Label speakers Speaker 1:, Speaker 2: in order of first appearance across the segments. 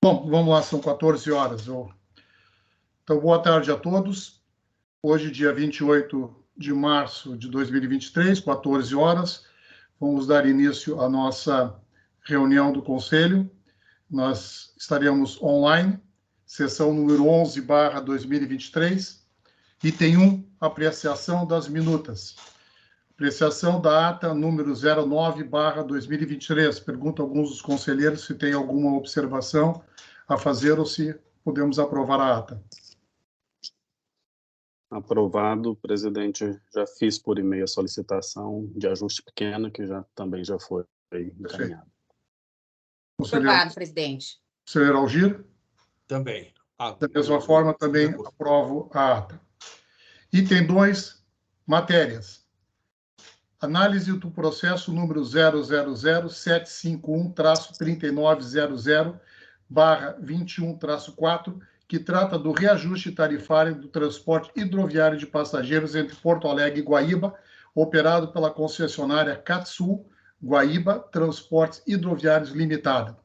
Speaker 1: Bom, vamos lá, são 14 horas. Então, boa tarde a todos. Hoje, dia 28 de março de 2023, 14 horas, vamos dar início à nossa reunião do Conselho. Nós estaremos online, sessão número 11/2023, item 1, apreciação das minutas. Apreciação da ata número 09/2023. Pergunto a alguns dos conselheiros se tem alguma observação a fazer ou se podemos aprovar a ata.
Speaker 2: Aprovado, presidente. Já fiz por e-mail a solicitação de ajuste pequeno, que também já foi encaminhado.
Speaker 3: Aprovado, presidente.
Speaker 1: Conselheiro Algir?
Speaker 4: Também.
Speaker 1: Da mesma forma, também aprovo a ata. Item 2, matérias. Análise do processo número 000-751-3900/21-4, que trata do reajuste tarifário do transporte hidroviário de passageiros entre Porto Alegre e Guaíba, operado pela concessionária Catsul Guaíba Transportes Hidroviários Limitada.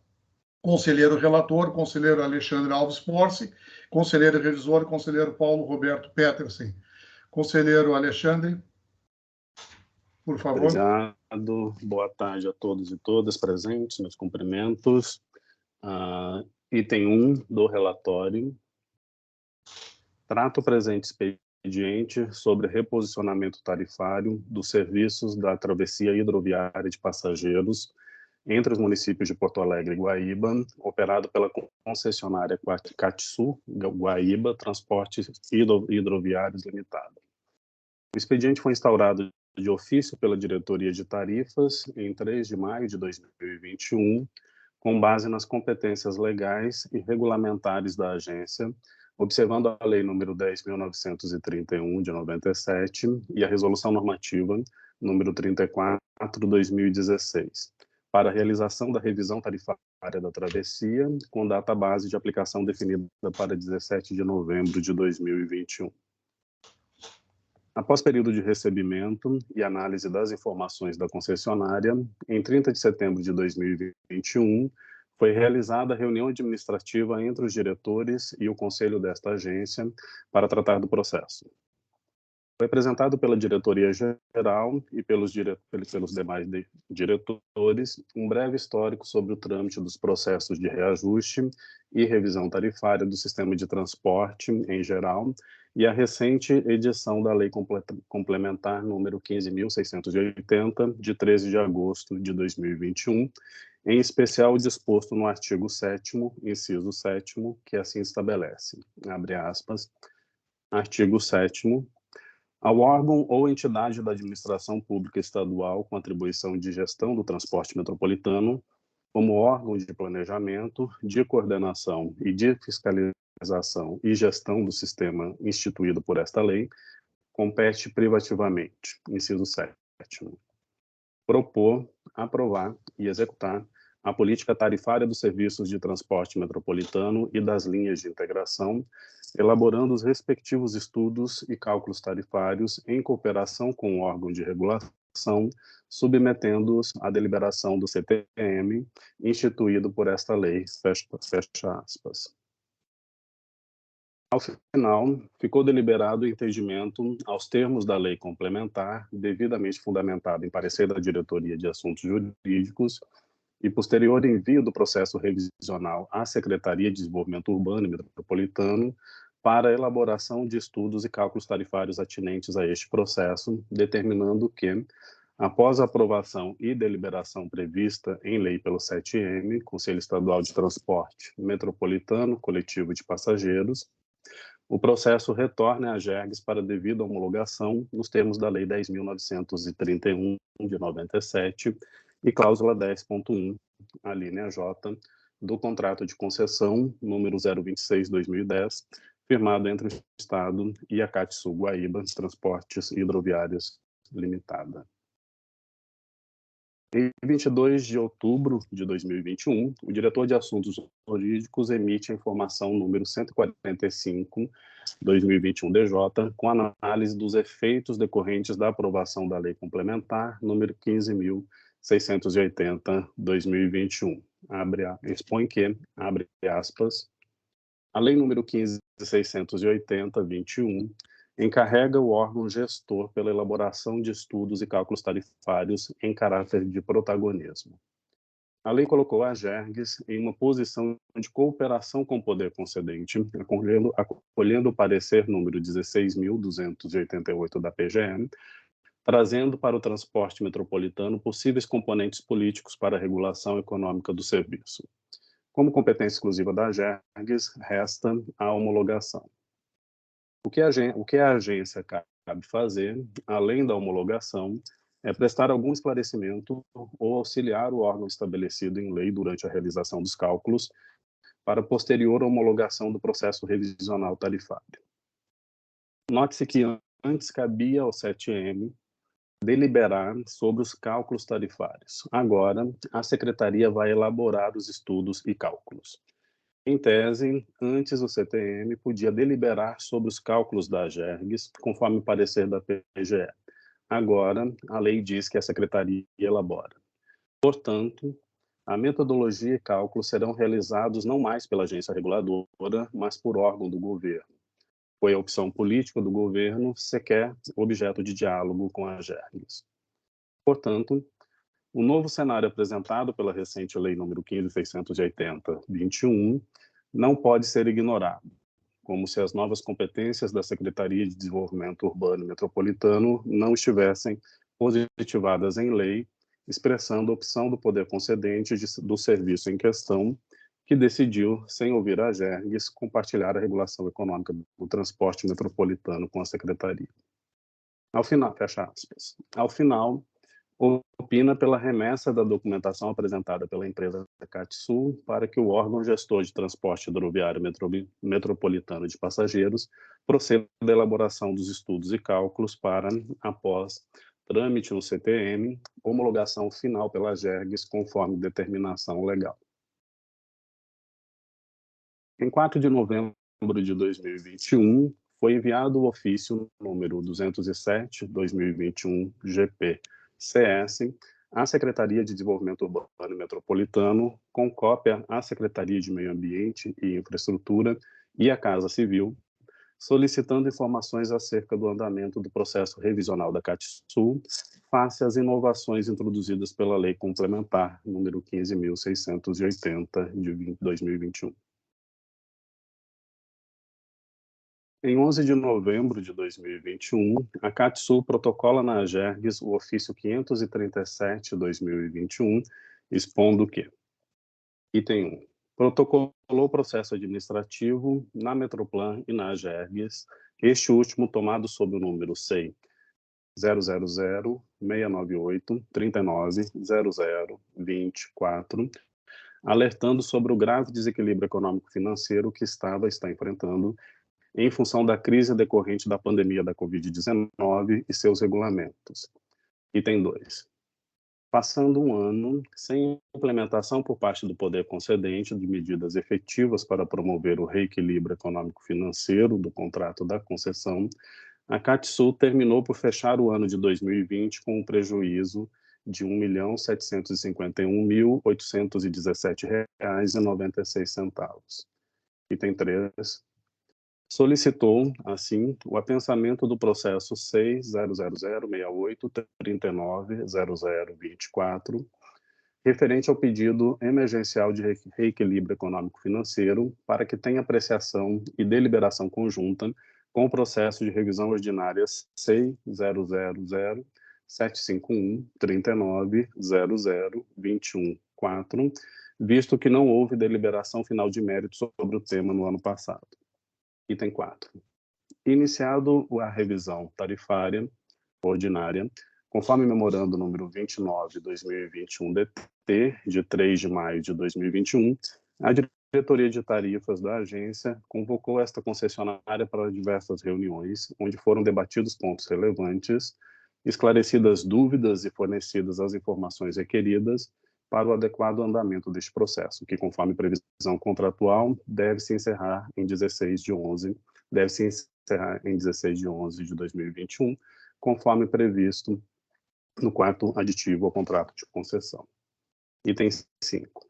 Speaker 1: Conselheiro relator, conselheiro Alexandre Alves Porce, conselheiro revisor, conselheiro Paulo Roberto Petersen. Conselheiro Alexandre, por favor.
Speaker 2: Obrigado. Boa tarde a todos e todas presentes, meus cumprimentos. Item 1 do relatório. Trata o presente expediente sobre reposicionamento tarifário dos serviços da travessia hidroviária de passageiros entre os municípios de Porto Alegre e Guaíba, operado pela concessionária Catsul Guaíba Transportes Hidroviários Limitada. O expediente foi instaurado de ofício pela Diretoria de Tarifas em 3 de maio de 2021, com base nas competências legais e regulamentares da agência, observando a Lei nº 10.931, de 97, e a Resolução Normativa nº 34/2016, para a realização da revisão tarifária da travessia, com data base de aplicação definida para 17 de novembro de 2021. Após período de recebimento e análise das informações da concessionária, em 30 de setembro de 2021, foi realizada a reunião administrativa entre os diretores e o conselho desta agência para tratar do processo. Foi apresentado pela diretoria geral e pelos demais diretores um breve histórico sobre o trâmite dos processos de reajuste e revisão tarifária do sistema de transporte em geral e a recente edição da Lei Complementar número 15.680, de 13 de agosto de 2021, em especial o disposto no artigo 7º, inciso 7º, que assim estabelece, abre aspas, artigo 7º, ao órgão ou entidade da administração pública estadual com atribuição de gestão do transporte metropolitano, como órgão de planejamento, de coordenação e de fiscalização e gestão do sistema instituído por esta lei, compete privativamente, inciso 7º, propor, aprovar e executar a política tarifária dos serviços de transporte metropolitano e das linhas de integração, elaborando os respectivos estudos e cálculos tarifários em cooperação com o órgão de regulação, submetendo-os à deliberação do CTM, instituído por esta lei, fecha aspas. Ao final, ficou deliberado o entendimento aos termos da lei complementar, devidamente fundamentado em parecer da Diretoria de Assuntos Jurídicos, e posterior envio do processo revisional à Secretaria de Desenvolvimento Urbano e Metropolitano para a elaboração de estudos e cálculos tarifários atinentes a este processo, determinando que, após a aprovação e deliberação prevista em lei pelo 7M, Conselho Estadual de Transporte Metropolitano Coletivo de Passageiros, o processo retorne à GERGS para devida homologação nos termos da Lei 10.931, de 97, e cláusula 10.1, a linha J, do contrato de concessão número 026/2010, firmado entre o Estado e a Catsul Guaíba Transportes Hidroviários Limitada. Em 22 de outubro de 2021, o diretor de Assuntos Jurídicos emite a informação número 145/2021-DJ, com análise dos efeitos decorrentes da aprovação da Lei Complementar número 15.680/2021, expõe que, abre aspas, a Lei nº 15.680/21 encarrega o órgão gestor pela elaboração de estudos e cálculos tarifários em caráter de protagonismo. A lei colocou a Agergues em uma posição de cooperação com o poder concedente, acolhendo o parecer número 16.288 da PGM, trazendo para o transporte metropolitano possíveis componentes políticos para a regulação econômica do serviço. Como competência exclusiva da Agergues, resta a homologação. O que a agência cabe fazer, além da homologação, é prestar algum esclarecimento ou auxiliar o órgão estabelecido em lei durante a realização dos cálculos para posterior homologação do processo revisional tarifário. Note-se que antes cabia ao 7M deliberar sobre os cálculos tarifários. Agora, a Secretaria vai elaborar os estudos e cálculos. Em tese, antes o CTM podia deliberar sobre os cálculos da Agergues, conforme o parecer da PGE. Agora, a lei diz que a Secretaria elabora. Portanto, a metodologia e cálculos serão realizados não mais pela agência reguladora, mas por órgão do governo. Foi a opção política do governo, sequer objeto de diálogo com a Agergues. Portanto, o novo cenário apresentado pela recente Lei nº 15.680/21 não pode ser ignorado, como se as novas competências da Secretaria de Desenvolvimento Urbano e Metropolitano não estivessem positivadas em lei, expressando a opção do poder concedente do serviço em questão, que decidiu, sem ouvir a Agergues, compartilhar a regulação econômica do transporte metropolitano com a Secretaria. Ao final, fecha aspas. Ao final, opina pela remessa da documentação apresentada pela empresa CATSul para que o órgão gestor de transporte hidroviário metropolitano de passageiros proceda à elaboração dos estudos e cálculos para, após trâmite no CTM, homologação final pela Agergues conforme determinação legal. Em 4 de novembro de 2021, foi enviado o ofício número 207/2021 GP-CS à Secretaria de Desenvolvimento Urbano e Metropolitano, com cópia à Secretaria de Meio Ambiente e Infraestrutura e à Casa Civil, solicitando informações acerca do andamento do processo revisional da CATSul, face às inovações introduzidas pela Lei Complementar número 15.680 de 2021. Em 11 de novembro de 2021, a CATSul protocola na Agergues o ofício 537/2021, expondo que: item 1. Protocolou o processo administrativo na Metroplan e na Agergues, este último tomado sob o número SEI 000-698-39-00-24, alertando sobre o grave desequilíbrio econômico-financeiro que está enfrentando em função da crise decorrente da pandemia da Covid-19 e seus regulamentos. Item 2. Passando um ano sem implementação por parte do poder concedente de medidas efetivas para promover o reequilíbrio econômico-financeiro do contrato da concessão, a CATSul terminou por fechar o ano de 2020 com um prejuízo de R$ 1.751.817,96. Item 3. Solicitou, assim, o apensamento do processo 6.00068-39-0024, referente ao pedido emergencial de reequilíbrio econômico-financeiro, para que tenha apreciação e deliberação conjunta com o processo de revisão ordinária 6.000.751-39-0021-4, visto que não houve deliberação final de mérito sobre o tema no ano passado. Item 4. Iniciado a revisão tarifária ordinária, conforme memorando número 29/2021-DT, de 3 de maio de 2021, a Diretoria de Tarifas da agência convocou esta concessionária para diversas reuniões, onde foram debatidos pontos relevantes, esclarecidas dúvidas e fornecidas as informações requeridas para o adequado andamento deste processo, que, conforme previsão contratual, deve se encerrar em 16 de 11 de 2021, conforme previsto no quarto aditivo ao contrato de concessão. Item 5.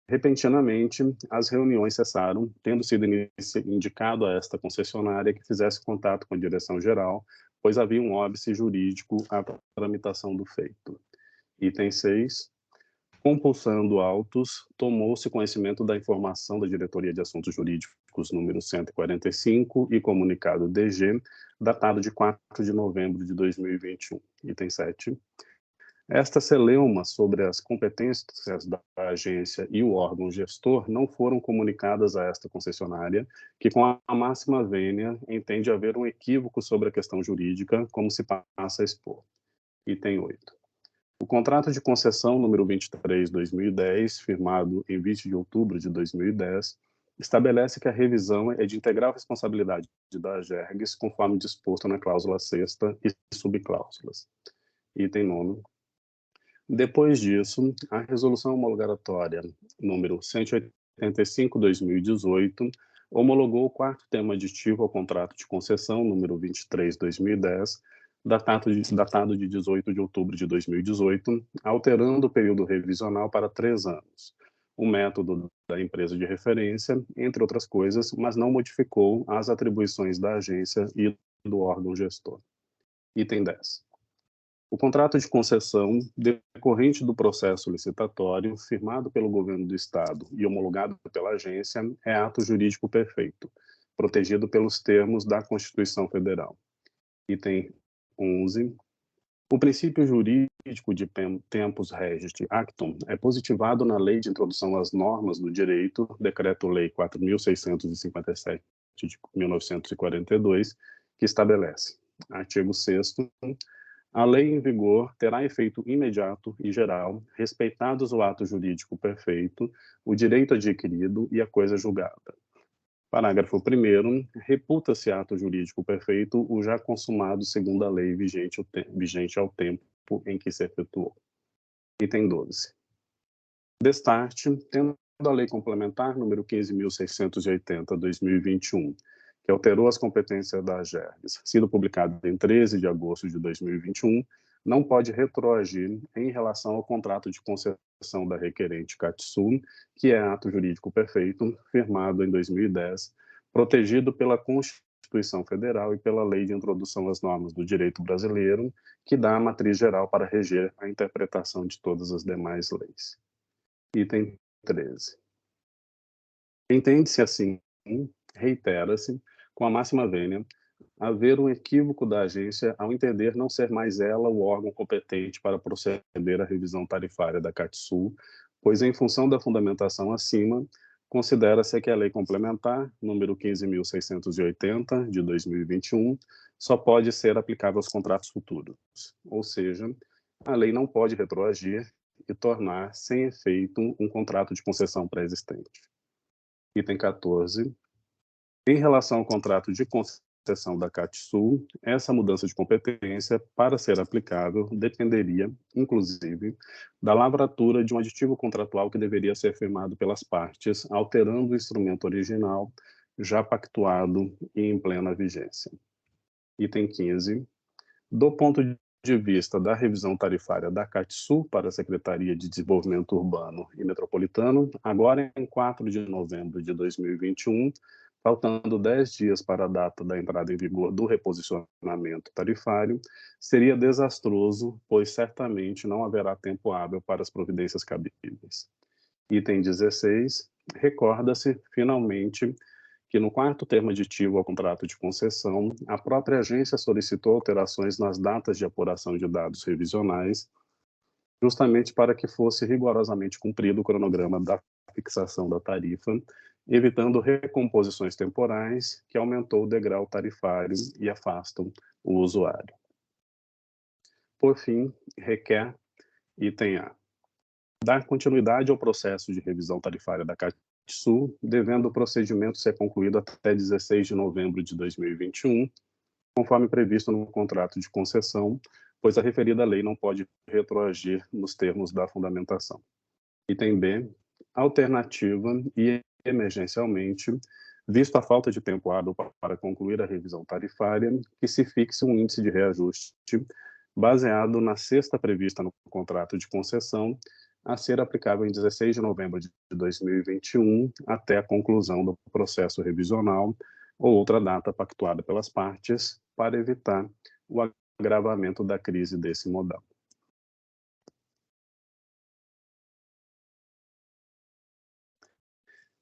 Speaker 2: Repentinamente, as reuniões cessaram, tendo sido indicado a esta concessionária que fizesse contato com a direção-geral, pois havia um óbice jurídico à tramitação do feito. Item 6. Compulsando autos, tomou-se conhecimento da informação da Diretoria de Assuntos Jurídicos número 145 e comunicado DG, datado de 4 de novembro de 2021. Item 7. Esta celeuma sobre as competências da agência e o órgão gestor não foram comunicadas a esta concessionária, que com a máxima vênia entende haver um equívoco sobre a questão jurídica, como se passa a expor. Item 8. O contrato de concessão número 23/2010, firmado em 20 de outubro de 2010, estabelece que a revisão é de integral responsabilidade da AGERGS, conforme disposto na cláusula 6ª e subcláusulas. Item 9. Depois disso, a resolução homologatória número 185/2018 homologou o quarto termo aditivo ao contrato de concessão número 23/2010, datado de 18 de outubro de 2018, alterando o período revisional para 3 anos, o método da empresa de referência, entre outras coisas, mas não modificou as atribuições da agência e do órgão gestor. Item 10. O contrato de concessão, decorrente do processo licitatório, firmado pelo Governo do Estado e homologado pela agência, é ato jurídico perfeito, protegido pelos termos da Constituição Federal. Item 11. O princípio jurídico de tempus regit actum é positivado na Lei de Introdução às Normas do Direito, Decreto-Lei 4.657 de 1942, que estabelece, artigo 6º, a lei em vigor terá efeito imediato e geral, respeitados o ato jurídico perfeito, o direito adquirido e a coisa julgada. Parágrafo 1º. Reputa-se ato jurídico perfeito o já consumado segundo a lei vigente ao tempo em que se efetuou. Item 12. Destarte, tendo a Lei Complementar número 15.680/2021, que alterou as competências da AGERGS, sido publicado em 13 de agosto de 2021, não pode retroagir em relação ao contrato de concessão da requerente Catsul, que é ato jurídico perfeito, firmado em 2010, protegido pela Constituição Federal e pela Lei de Introdução às Normas do Direito Brasileiro, que dá a matriz geral para reger a interpretação de todas as demais leis. Item 13. Entende-se assim, reitera-se, com a máxima vênia, haver um equívoco da agência ao entender não ser mais ela o órgão competente para proceder à revisão tarifária da Catsul, pois, em função da fundamentação acima, considera-se que a Lei Complementar, número 15.680, de 2021, só pode ser aplicável aos contratos futuros, ou seja, a lei não pode retroagir e tornar sem efeito um contrato de concessão pré-existente. Item 14. Em relação ao contrato de concessão da Catsul, essa mudança de competência, para ser aplicável, dependeria, inclusive, da lavratura de um aditivo contratual que deveria ser firmado pelas partes, alterando o instrumento original, já pactuado e em plena vigência. Item 15. Do ponto de vista da revisão tarifária da Catsul para a Secretaria de Desenvolvimento Urbano e Metropolitano, agora em 4 de novembro de 2021, faltando 10 dias para a data da entrada em vigor do reposicionamento tarifário, seria desastroso, pois certamente não haverá tempo hábil para as providências cabíveis. Item 16. Recorda-se, finalmente, que no quarto termo aditivo ao contrato de concessão, a própria agência solicitou alterações nas datas de apuração de dados revisionais, justamente para que fosse rigorosamente cumprido o cronograma da fixação da tarifa, evitando recomposições temporais que aumentou o degrau tarifário e afastam o usuário. Por fim, requer, item A, dar continuidade ao processo de revisão tarifária da Catsul, devendo o procedimento ser concluído até 16 de novembro de 2021, conforme previsto no contrato de concessão, pois a referida lei não pode retroagir nos termos da fundamentação. Item B, alternativa e emergencialmente, visto a falta de tempo hábil para concluir a revisão tarifária, que se fixe um índice de reajuste baseado na cesta prevista no contrato de concessão, a ser aplicável em 16 de novembro de 2021 até a conclusão do processo revisional ou outra data pactuada pelas partes para evitar o agravamento da crise desse modal.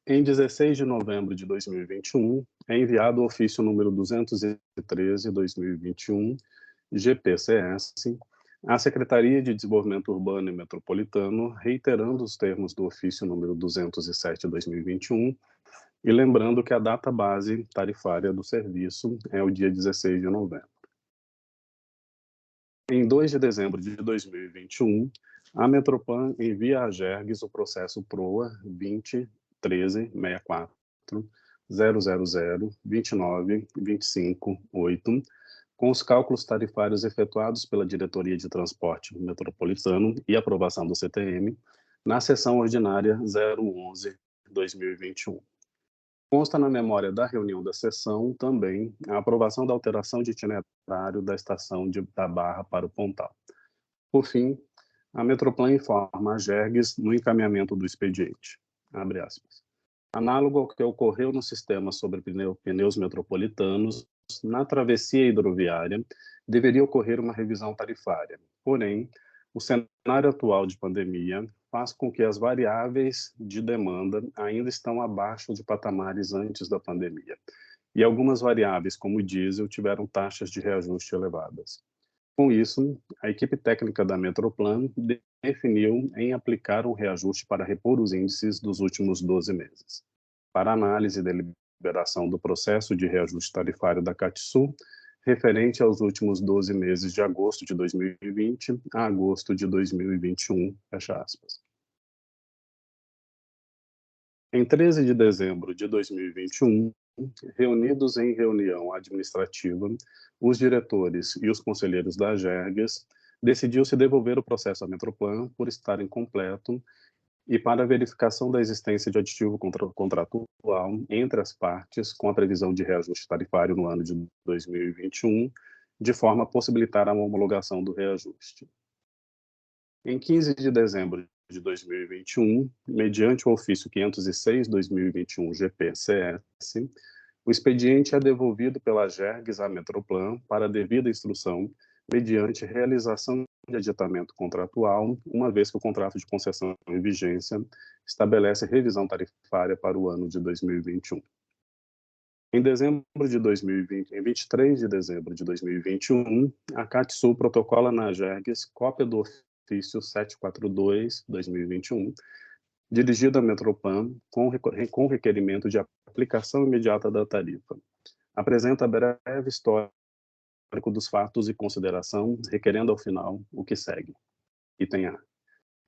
Speaker 2: Em 16 de novembro de 2021, é enviado o ofício número 213/2021, GPCS, à Secretaria de Desenvolvimento Urbano e Metropolitano, reiterando os termos do ofício número 207/2021 e lembrando que a data base tarifária do serviço é o dia 16 de novembro. Em 2 de dezembro de 2021, a Metroplan envia à Gergs o processo PROA 20.13.64 0002925.8, com os cálculos tarifários efetuados pela Diretoria de Transporte Metropolitano e aprovação do CTM, na sessão ordinária 011/2021. Consta na memória da reunião da sessão também a aprovação da alteração de itinerário da estação da Barra para o Pontal. Por fim, a Metroplan informa a Gergs no encaminhamento do expediente. Abre aspas. Análogo ao que ocorreu no sistema sobre pneus metropolitanos, na travessia hidroviária, deveria ocorrer uma revisão tarifária. Porém, o cenário atual de pandemia faz com que as variáveis de demanda ainda estão abaixo de patamares antes da pandemia. E algumas variáveis, como o diesel, tiveram taxas de reajuste elevadas. Com isso, a equipe técnica da Metroplan definiu em aplicar um reajuste para repor os índices dos últimos 12 meses. Para análise e deliberação do processo de reajuste tarifário da CATSU, referente aos últimos 12 meses de agosto de 2020 a agosto de 2021, fecha aspas. Em 13 de dezembro de 2021, reunidos em reunião administrativa, os diretores e os conselheiros da Gergs decidiu-se devolver o processo à Metroplan por estar incompleto e para a verificação da existência de aditivo contratual entre as partes com a previsão de reajuste tarifário no ano de 2021, de forma a possibilitar a homologação do reajuste. Em 15 de dezembro de 2021, mediante o ofício 506/2021 GPCS, o expediente é devolvido pela Gergs à Metroplan para devida instrução, mediante realização de aditamento contratual, uma vez que o contrato de concessão em vigência estabelece revisão tarifária para o ano de 2021. Em 23 de dezembro de 2021, a CATSU protocola na Gergs cópia do ofício 742/2021, dirigido à Metroplan com requerimento de aplicação imediata da tarifa. Apresenta breve histórico dos fatos e consideração, requerendo ao final o que segue. Item A.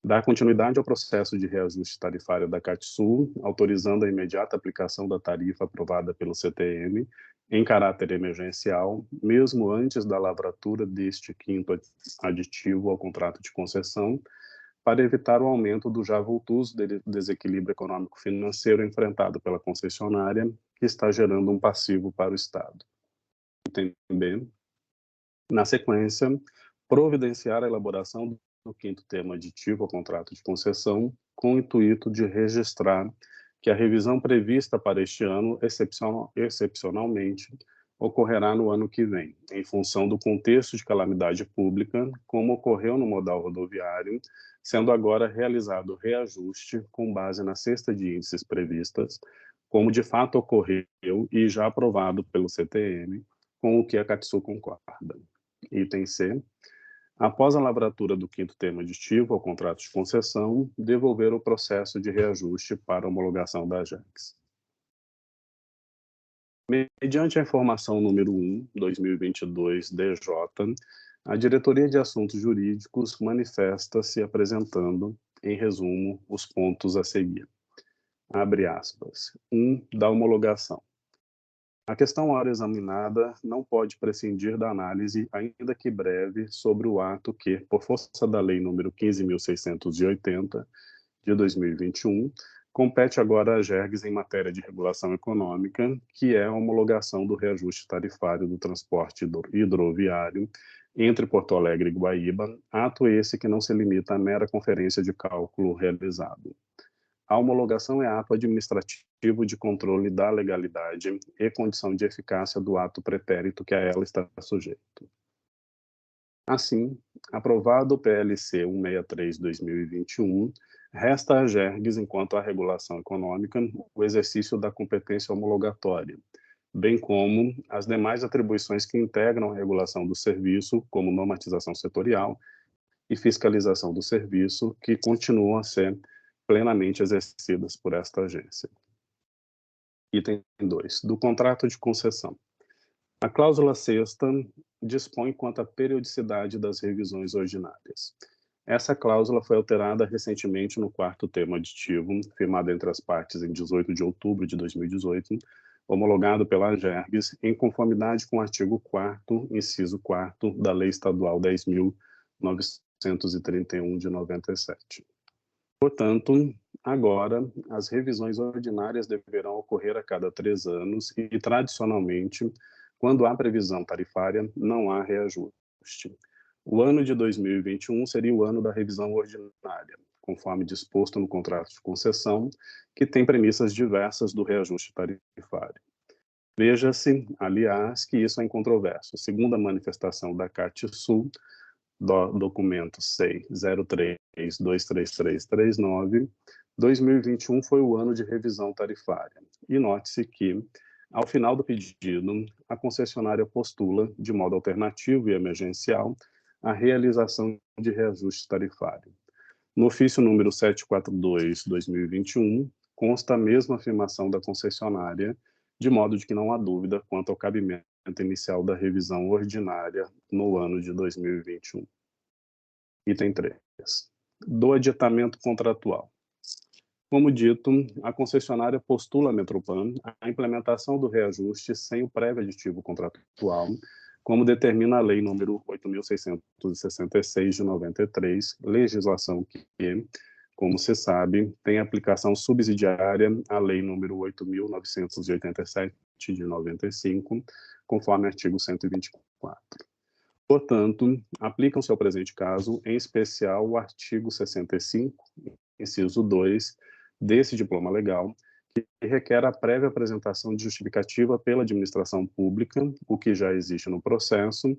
Speaker 2: Dar continuidade ao processo de reajuste tarifário da CATSU, autorizando a imediata aplicação da tarifa aprovada pelo CTM, em caráter emergencial, mesmo antes da lavratura deste quinto aditivo ao contrato de concessão, para evitar o aumento do já vultoso desequilíbrio econômico-financeiro enfrentado pela concessionária, que está gerando um passivo para o Estado. Item B. Na sequência, providenciar a elaboração do quinto termo aditivo ao contrato de concessão, com o intuito de registrar que a revisão prevista para este ano, excepcionalmente, ocorrerá no ano que vem, em função do contexto de calamidade pública, como ocorreu no modal rodoviário, sendo agora realizado o reajuste com base na cesta de índices previstas, como de fato ocorreu e já aprovado pelo CTM, com o que a CATSU concorda. Item C. Após a lavratura do quinto termo aditivo ao contrato de concessão, devolver o processo de reajuste para homologação da Gergs. Mediante a informação número 1/2022-DJ, a Diretoria de Assuntos Jurídicos manifesta-se apresentando, em resumo, os pontos a seguir. Abre aspas. 1. Da homologação. A questão ora examinada não pode prescindir da análise, ainda que breve, sobre o ato que, por força da Lei nº 15.680, de 2021, compete agora à Gergs em matéria de regulação econômica, que é a homologação do reajuste tarifário do transporte hidroviário entre Porto Alegre e Guaíba, ato esse que não se limita à mera conferência de cálculo realizado. A homologação é ato administrativo de controle da legalidade e condição de eficácia do ato pretérito que a ela está sujeito. Assim, aprovado o PLC 163/2021, resta à GERGS, enquanto à regulação econômica, o exercício da competência homologatória, bem como as demais atribuições que integram a regulação do serviço, como normatização setorial e fiscalização do serviço, que continuam a ser plenamente exercidas por esta agência. Item 2. Do contrato de concessão. A cláusula 6ª dispõe quanto à periodicidade das revisões ordinárias. Essa cláusula foi alterada recentemente no 4º termo aditivo, firmado entre as partes em 18 de outubro de 2018, homologado pela AGERGS, em conformidade com o artigo 4º, inciso 4º, da Lei Estadual 10.931 de 97. Portanto, agora, as revisões ordinárias deverão ocorrer a cada 3 anos e, tradicionalmente, quando há previsão tarifária, não há reajuste. O ano de 2021 seria o ano da revisão ordinária, conforme disposto no contrato de concessão, que tem premissas diversas do reajuste tarifário. Veja-se, aliás, que isso é incontroverso. Segundo a manifestação da CAT-Sul, do documento SEI 03-23339, 2021 foi o ano de revisão tarifária. E note-se que, ao final do pedido, a concessionária postula, de modo alternativo e emergencial, a realização de reajuste tarifário. No ofício número 742/2021, consta a mesma afirmação da concessionária, de modo de que não há dúvida quanto ao cabimento inicial da revisão ordinária no ano de 2021. Item 3. Do aditamento contratual. Como dito, a concessionária postula à Metropan a implementação do reajuste sem o prévio aditivo contratual, como determina a Lei nº 8.666 de 93, legislação que, como se sabe, tem aplicação subsidiária à Lei nº 8.987 de 95, conforme artigo 124. Portanto, aplicam-se ao presente caso, em especial, o artigo 65, inciso 2, desse diploma legal, que requer a prévia apresentação de justificativa pela administração pública, o que já existe no processo,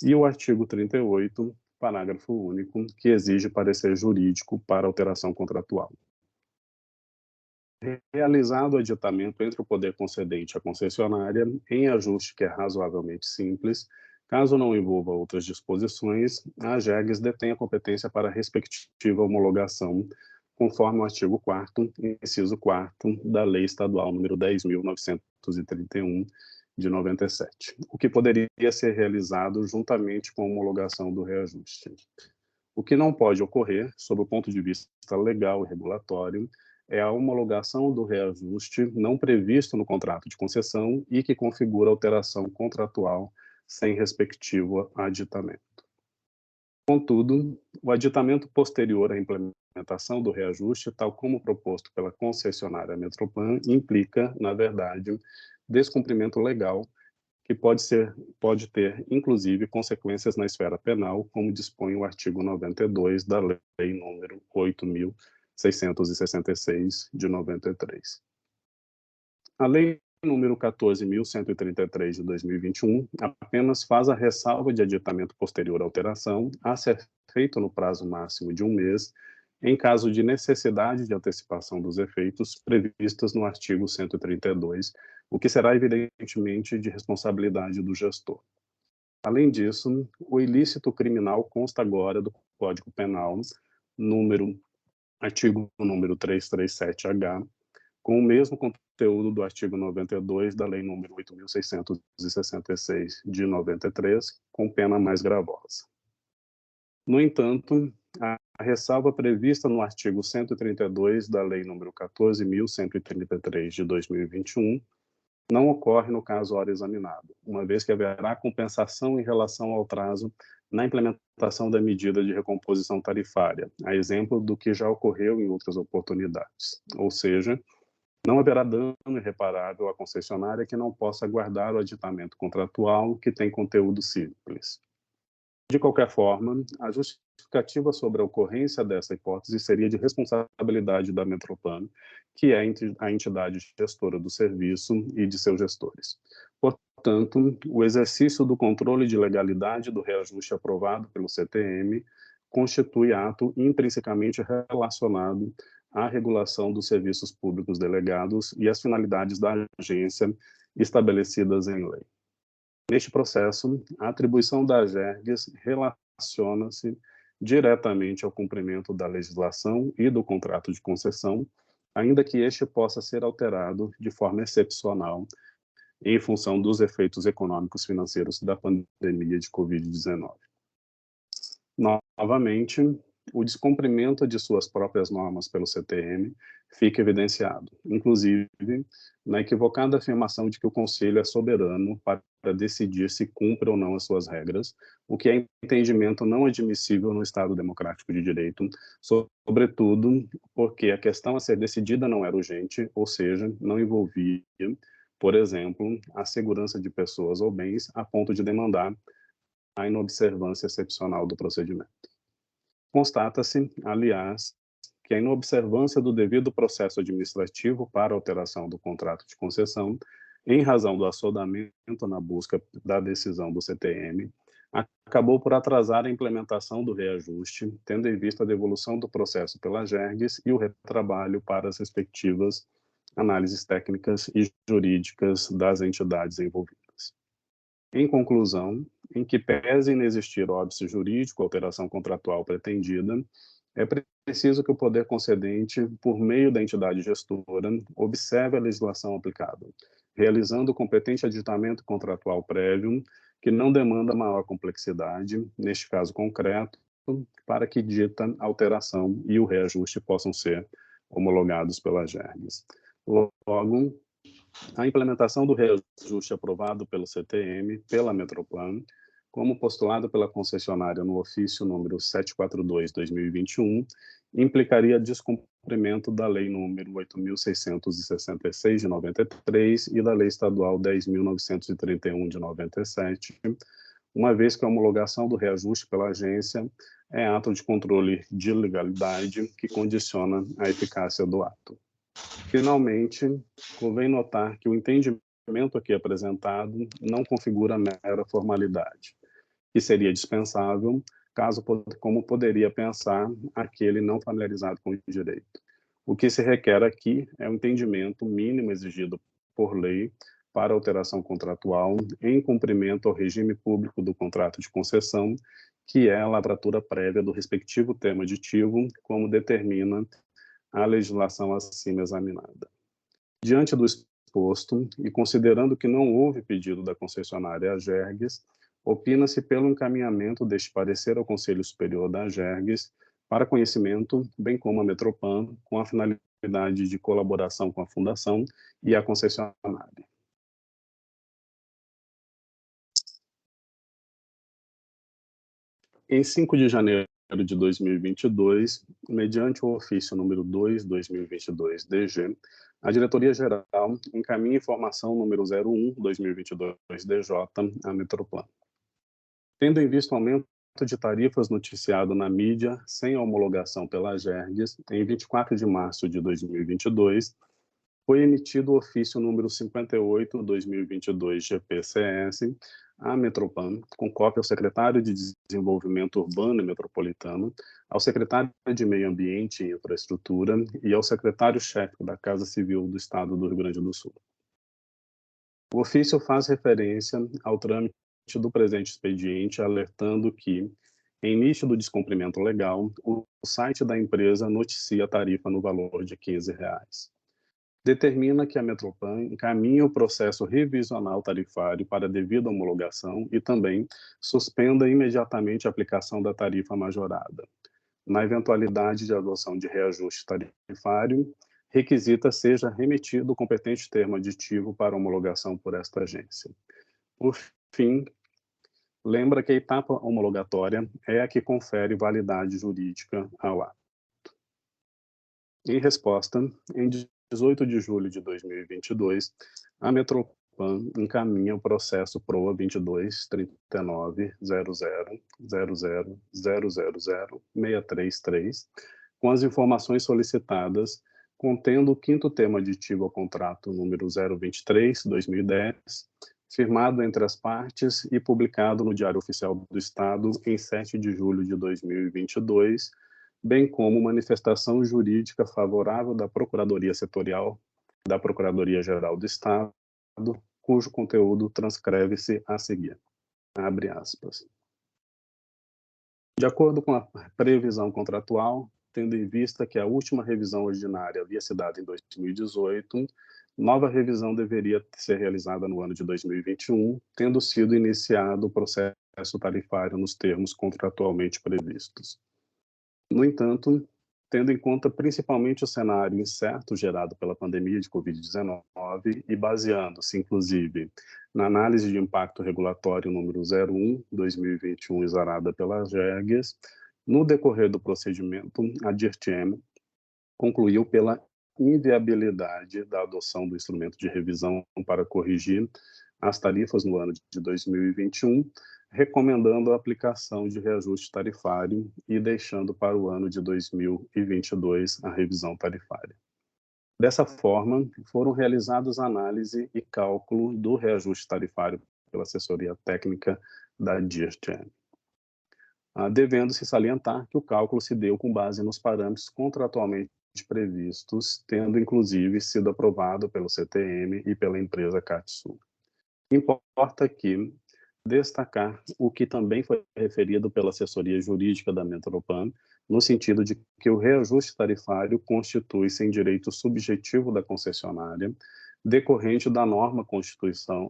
Speaker 2: e o artigo 38, parágrafo único, que exige parecer jurídico para alteração contratual. Realizado o aditamento entre o poder concedente e a concessionária, em ajuste que é razoavelmente simples, caso não envolva outras disposições, a AGERGS detém a competência para a respectiva homologação, conforme o artigo 4º, inciso 4º, da Lei Estadual nº 10.931, de 97, o que poderia ser realizado juntamente com a homologação do reajuste. O que não pode ocorrer, sob o ponto de vista legal e regulatório, é a homologação do reajuste não previsto no contrato de concessão e que configura alteração contratual sem respectivo aditamento. Contudo, o aditamento posterior à implementação do reajuste, tal como proposto pela concessionária Metropan, implica, na verdade, descumprimento legal que pode ter, inclusive, consequências na esfera penal, como dispõe o artigo 92 da Lei nº 8.666, de 93. A Lei número 14.133 de 2021 apenas faz a ressalva de aditamento posterior à alteração a ser feito no prazo máximo de 1 mês, em caso de necessidade de antecipação dos efeitos previstas no artigo 132, o que será evidentemente de responsabilidade do gestor. Além disso, o ilícito criminal consta agora do Código Penal, artigo número 337-H, com o mesmo conteúdo do artigo 92 da Lei nº 8.666, de 93, com pena mais gravosa. No entanto, a ressalva prevista no artigo 132 da Lei nº 14.133, de 2021, não ocorre no caso ora examinado, uma vez que haverá compensação em relação ao atraso na implementação da medida de recomposição tarifária, a exemplo do que já ocorreu em outras oportunidades. Ou seja, não haverá dano irreparável à concessionária que não possa guardar o aditamento contratual que tem conteúdo simples. De qualquer forma, a justificativa sobre a ocorrência dessa hipótese seria de responsabilidade da Metroplan, que é a entidade gestora do serviço e de seus gestores. Portanto, o exercício do controle de legalidade do reajuste aprovado pelo CTM constitui ato intrinsecamente relacionado à regulação dos serviços públicos delegados e às finalidades da agência estabelecidas em lei. Neste processo, a atribuição da AGERGS relaciona-se diretamente ao cumprimento da legislação e do contrato de concessão, ainda que este possa ser alterado de forma excepcional em função dos efeitos econômicos financeiros da pandemia de Covid-19. Novamente, o descumprimento de suas próprias normas pelo CTM fica evidenciado, inclusive na equivocada afirmação de que o Conselho é soberano para decidir se cumpre ou não as suas regras, o que é entendimento não admissível no Estado democrático de direito, sobretudo porque a questão a ser decidida não era urgente, ou seja, não envolvia, por exemplo, a segurança de pessoas ou bens a ponto de demandar a inobservância excepcional do procedimento. Constata-se, aliás, que a inobservância do devido processo administrativo para alteração do contrato de concessão, em razão do assodamento na busca da decisão do CTM, acabou por atrasar a implementação do reajuste, tendo em vista a devolução do processo pela AGERGS e o retrabalho para as respectivas análises técnicas e jurídicas das entidades envolvidas. Em conclusão, em que pese inexistir óbice jurídico, alteração contratual pretendida, é preciso que o poder concedente, por meio da entidade gestora, observe a legislação aplicada, realizando o competente aditamento contratual prévio, que não demanda maior complexidade, neste caso concreto, para que dita alteração e o reajuste possam ser homologados pela AGERGS. Logo, a implementação do reajuste aprovado pelo CTM, pela Metroplan, como postulado pela concessionária no ofício número 742/2021, implicaria descumprimento da Lei número 8.666 de 93 e da Lei Estadual 10.931 de 97, uma vez que a homologação do reajuste pela agência é ato de controle de legalidade que condiciona a eficácia do ato. Finalmente, convém notar que o entendimento aqui apresentado não configura mera formalidade, que seria dispensável, caso como poderia pensar aquele não familiarizado com o direito. O que se requer aqui é o entendimento mínimo exigido por lei para alteração contratual em cumprimento ao regime público do contrato de concessão, que é a lavratura prévia do respectivo termo aditivo, como determina a legislação acima examinada. Diante do exposto, e considerando que não houve pedido da concessionária AGERGS, opina-se pelo encaminhamento deste parecer ao Conselho Superior da AGERGS para conhecimento, bem como a Metroplan, com a finalidade de colaboração com a Fundação e a concessionária. Em 5 de janeiro de 2022, mediante o ofício número 2/2022-DG, a Diretoria-Geral encaminha informação número 01/2022-DJ à Metroplan. Tendo em vista o aumento de tarifas noticiado na mídia sem a homologação pela AGERGS, em 24 de março de 2022, foi emitido o ofício número 58/2022-GPCS à Metroplan, com cópia ao secretário de Desenvolvimento Urbano e Metropolitano, ao secretário de Meio Ambiente e Infraestrutura e ao secretário-chefe da Casa Civil do Estado do Rio Grande do Sul. O ofício faz referência ao trâmite do presente expediente, alertando que, em nítido descumprimento legal, o site da empresa noticia a tarifa no valor de R$ 15. Determina que a Metroplan encaminhe o processo revisional tarifário para devida homologação e também suspenda imediatamente a aplicação da tarifa majorada. Na eventualidade de adoção de reajuste tarifário, requisita seja remetido o competente termo aditivo para homologação por esta agência. Por fim, lembra que a etapa homologatória é a que confere validade jurídica ao ato. Em resposta, em 18 de julho de 2022, a Metroplan Metropan encaminha o processo PROA 22.39.00.00.000.633 com as informações solicitadas, contendo o 5º termo aditivo ao contrato número 023/2010, firmado entre as partes e publicado no Diário Oficial do Estado em 7 de julho de 2022, bem como manifestação jurídica favorável da Procuradoria Setorial da Procuradoria-Geral do Estado, cujo conteúdo transcreve-se a seguir. Abre aspas. De acordo com a previsão contratual, tendo em vista que a última revisão ordinária havia se dado em 2018, nova revisão deveria ser realizada no ano de 2021, tendo sido iniciado o processo tarifário nos termos contratualmente previstos. No entanto, tendo em conta principalmente o cenário incerto gerado pela pandemia de Covid-19 e baseando-se, inclusive, na análise de impacto regulatório número 01/2021, exarada pela AGERGS, no decorrer do procedimento, a DIRT-M concluiu pela inviabilidade da adoção do instrumento de revisão para corrigir as tarifas no ano de 2021, recomendando a aplicação de reajuste tarifário e deixando para o ano de 2022 a revisão tarifária. Dessa forma, foram realizadas análise e cálculo do reajuste tarifário pela assessoria técnica da DIRT-M, devendo-se salientar que o cálculo se deu com base nos parâmetros contratualmente previstos, tendo inclusive sido aprovado pelo CTM e pela empresa Catsul. Importa aqui destacar o que também foi referido pela assessoria jurídica da Metropan, no sentido de que o reajuste tarifário constitui-se em direito subjetivo da concessionária, decorrente da norma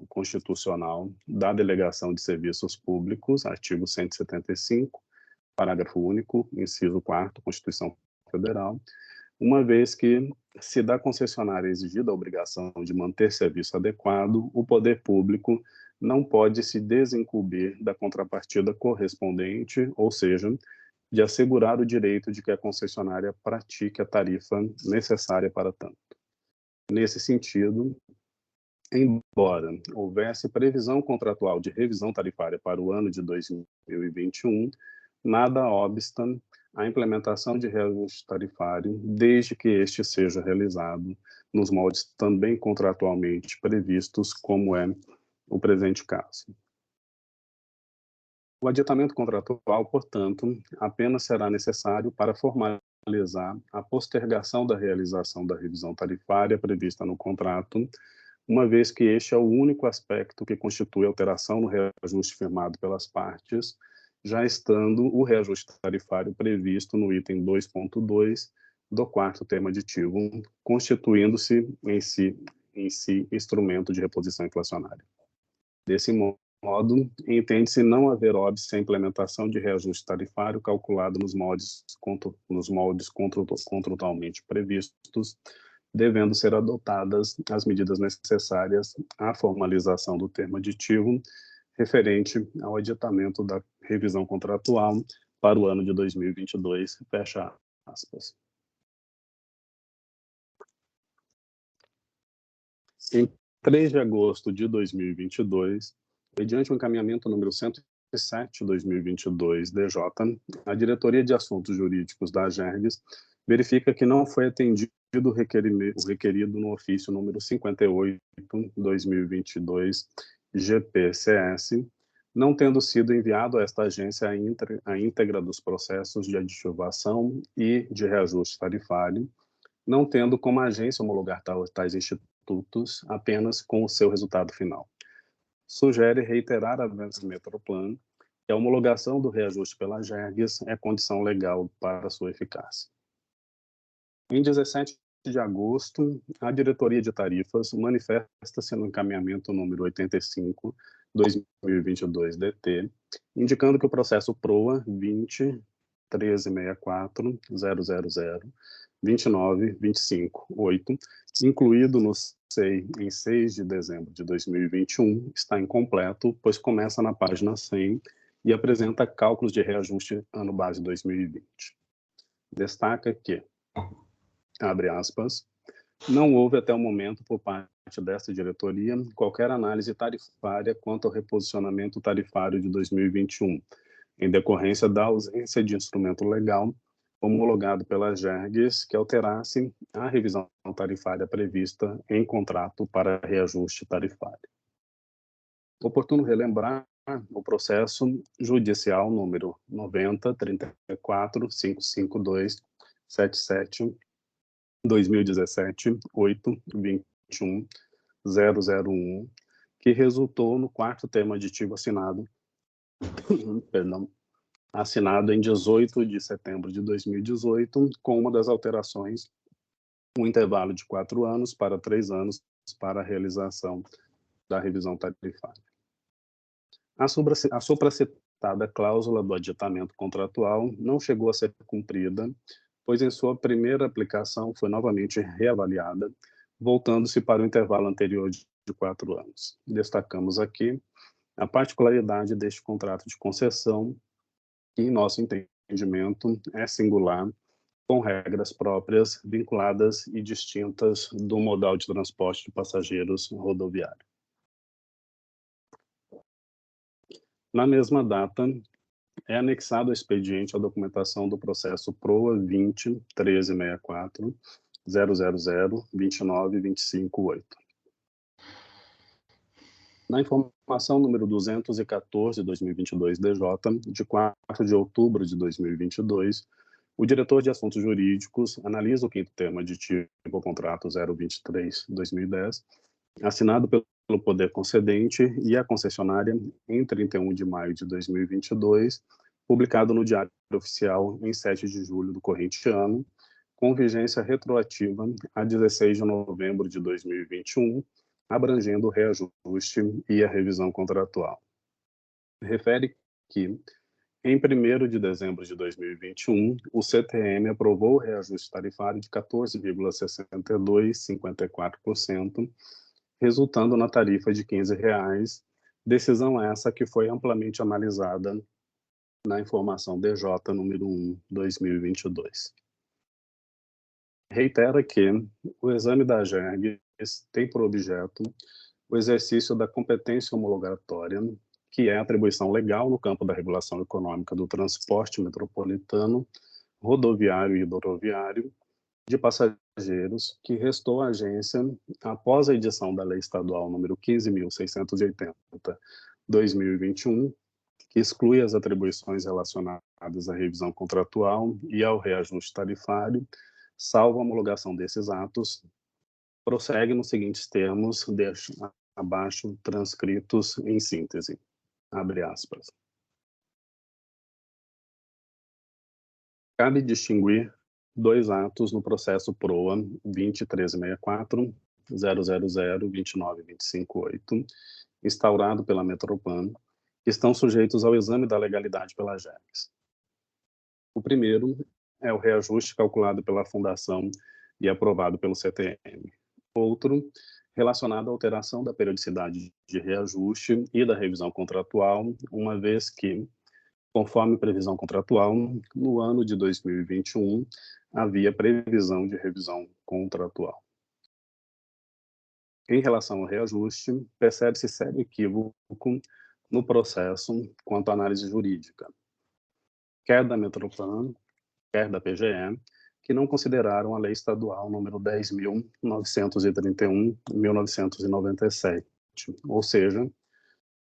Speaker 2: constitucional da Delegação de Serviços Públicos, artigo 175, parágrafo único, inciso 4º, Constituição Federal, uma vez que, se da concessionária exigida a obrigação de manter serviço adequado, o poder público não pode se desincumbir da contrapartida correspondente, ou seja, de assegurar o direito de que a concessionária pratique a tarifa necessária para tanto. Nesse sentido, embora houvesse previsão contratual de revisão tarifária para o ano de 2021, nada obsta a implementação de reajuste tarifário, desde que este seja realizado nos moldes também contratualmente previstos, como é o presente caso. O aditamento contratual, portanto, apenas será necessário para formalizar a postergação da realização da revisão tarifária prevista no contrato, uma vez que este é o único aspecto que constitui alteração no reajuste firmado pelas partes, já estando o reajuste tarifário previsto no item 2.2 do 4º termo aditivo, constituindo-se em si instrumento de reposição inflacionária. Desse modo, entende-se não haver óbice a implementação de reajuste tarifário calculado nos moldes contratualmente previstos, devendo ser adotadas as medidas necessárias à formalização do termo aditivo referente ao aditamento da revisão contratual para o ano de 2022, fecha aspas. Em 3 de agosto de 2022, mediante o encaminhamento número 107/2022 DJ, a Diretoria de Assuntos Jurídicos da AGERGS verifica que não foi atendido o requerido no ofício número 58/2022 GPCS, não tendo sido enviado a esta agência a íntegra dos processos de aditivação e de reajuste tarifário, não tendo como agência homologar tais institutos apenas com o seu resultado final. Sugere reiterar a Metroplan que a homologação do reajuste pela AGERGS é condição legal para sua eficácia. Em 17 de agosto, a Diretoria de Tarifas manifesta-se no encaminhamento número 85/2022-DT, indicando que o processo PROA 20.1364.000.29.25.8, incluído no SEI em 6 de dezembro de 2021, está incompleto, pois começa na página 100 e apresenta cálculos de reajuste ano base 2020. Destaca que, abre aspas, Não houve até o momento, por parte desta diretoria, qualquer análise tarifária quanto ao reposicionamento tarifário de 2021, em decorrência da ausência de instrumento legal homologado pela GERGS que alterasse a revisão tarifária prevista em contrato para reajuste tarifário. Oportuno relembrar o processo judicial número 90.34.552/77/2017/8.21.001, que resultou no quarto termo aditivo assinado em 18 de setembro de 2018, com uma das alterações, um intervalo de 4 anos para 3 anos para a realização da revisão tarifária. A supracitada cláusula do aditamento contratual não chegou a ser cumprida, pois em sua primeira aplicação foi novamente reavaliada, voltando-se para o intervalo anterior de 4 anos. Destacamos aqui a particularidade deste contrato de concessão, que, em nosso entendimento, é singular, com regras próprias, vinculadas e distintas do modal de transporte de passageiros rodoviário. Na mesma data, é anexado ao expediente a documentação do processo PROA 20.1364.000.29.25.8. Na informação número 214/2022-DJ, de 4 de outubro de 2022, o diretor de Assuntos Jurídicos analisa o quinto termo aditivo ao contrato 023/2010, assinado pelo poder concedente e a concessionária em 31 de maio de 2022, publicado no Diário Oficial em 7 de julho do corrente ano, com vigência retroativa a 16 de novembro de 2021, abrangendo o reajuste e a revisão contratual. Refere que, em 1º de dezembro de 2021, o CTM aprovou o reajuste tarifário de 14,6254%, resultando na tarifa de R$ 15,00, decisão essa que foi amplamente analisada na informação DJ número 1/2022. Reitera que o exame da GERGS tem por objeto o exercício da competência homologatória, que é a atribuição legal no campo da regulação econômica do transporte metropolitano, rodoviário e hidroviário de passageiros, que restou à agência após a edição da Lei Estadual número 15.680/2021, que exclui as atribuições relacionadas à revisão contratual e ao reajuste tarifário, salvo a homologação desses atos, prossegue nos seguintes termos, deixo abaixo transcritos em síntese. Abre aspas. Cabe distinguir dois atos no processo PROA 20.1364.000.29.25.8, instaurado pela Metropan, que estão sujeitos ao exame da legalidade pela GERGS. O primeiro é o reajuste calculado pela Fundação e aprovado pelo CTM. Outro, relacionado à alteração da periodicidade de reajuste e da revisão contratual, uma vez que, conforme previsão contratual, no ano de 2021, havia previsão de revisão contratual. Em relação ao reajuste, percebe-se sério equívoco no processo quanto à análise jurídica, quer da Metropan, quer da PGE, que não consideraram a Lei Estadual número 10.931/1997, ou seja,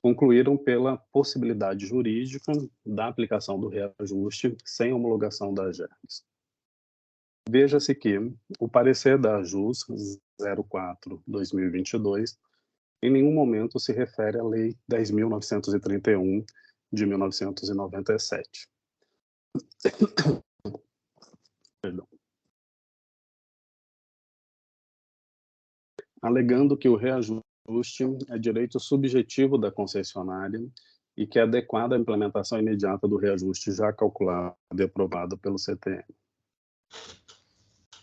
Speaker 2: concluíram pela possibilidade jurídica da aplicação do reajuste sem homologação da GERGS. Veja-se que o parecer da JUS 04/2022 em nenhum momento se refere à Lei 10.931 de 1997. Perdão. Alegando que o reajuste é direito subjetivo da concessionária e que é adequada à implementação imediata do reajuste já calculado e aprovado pelo CTM.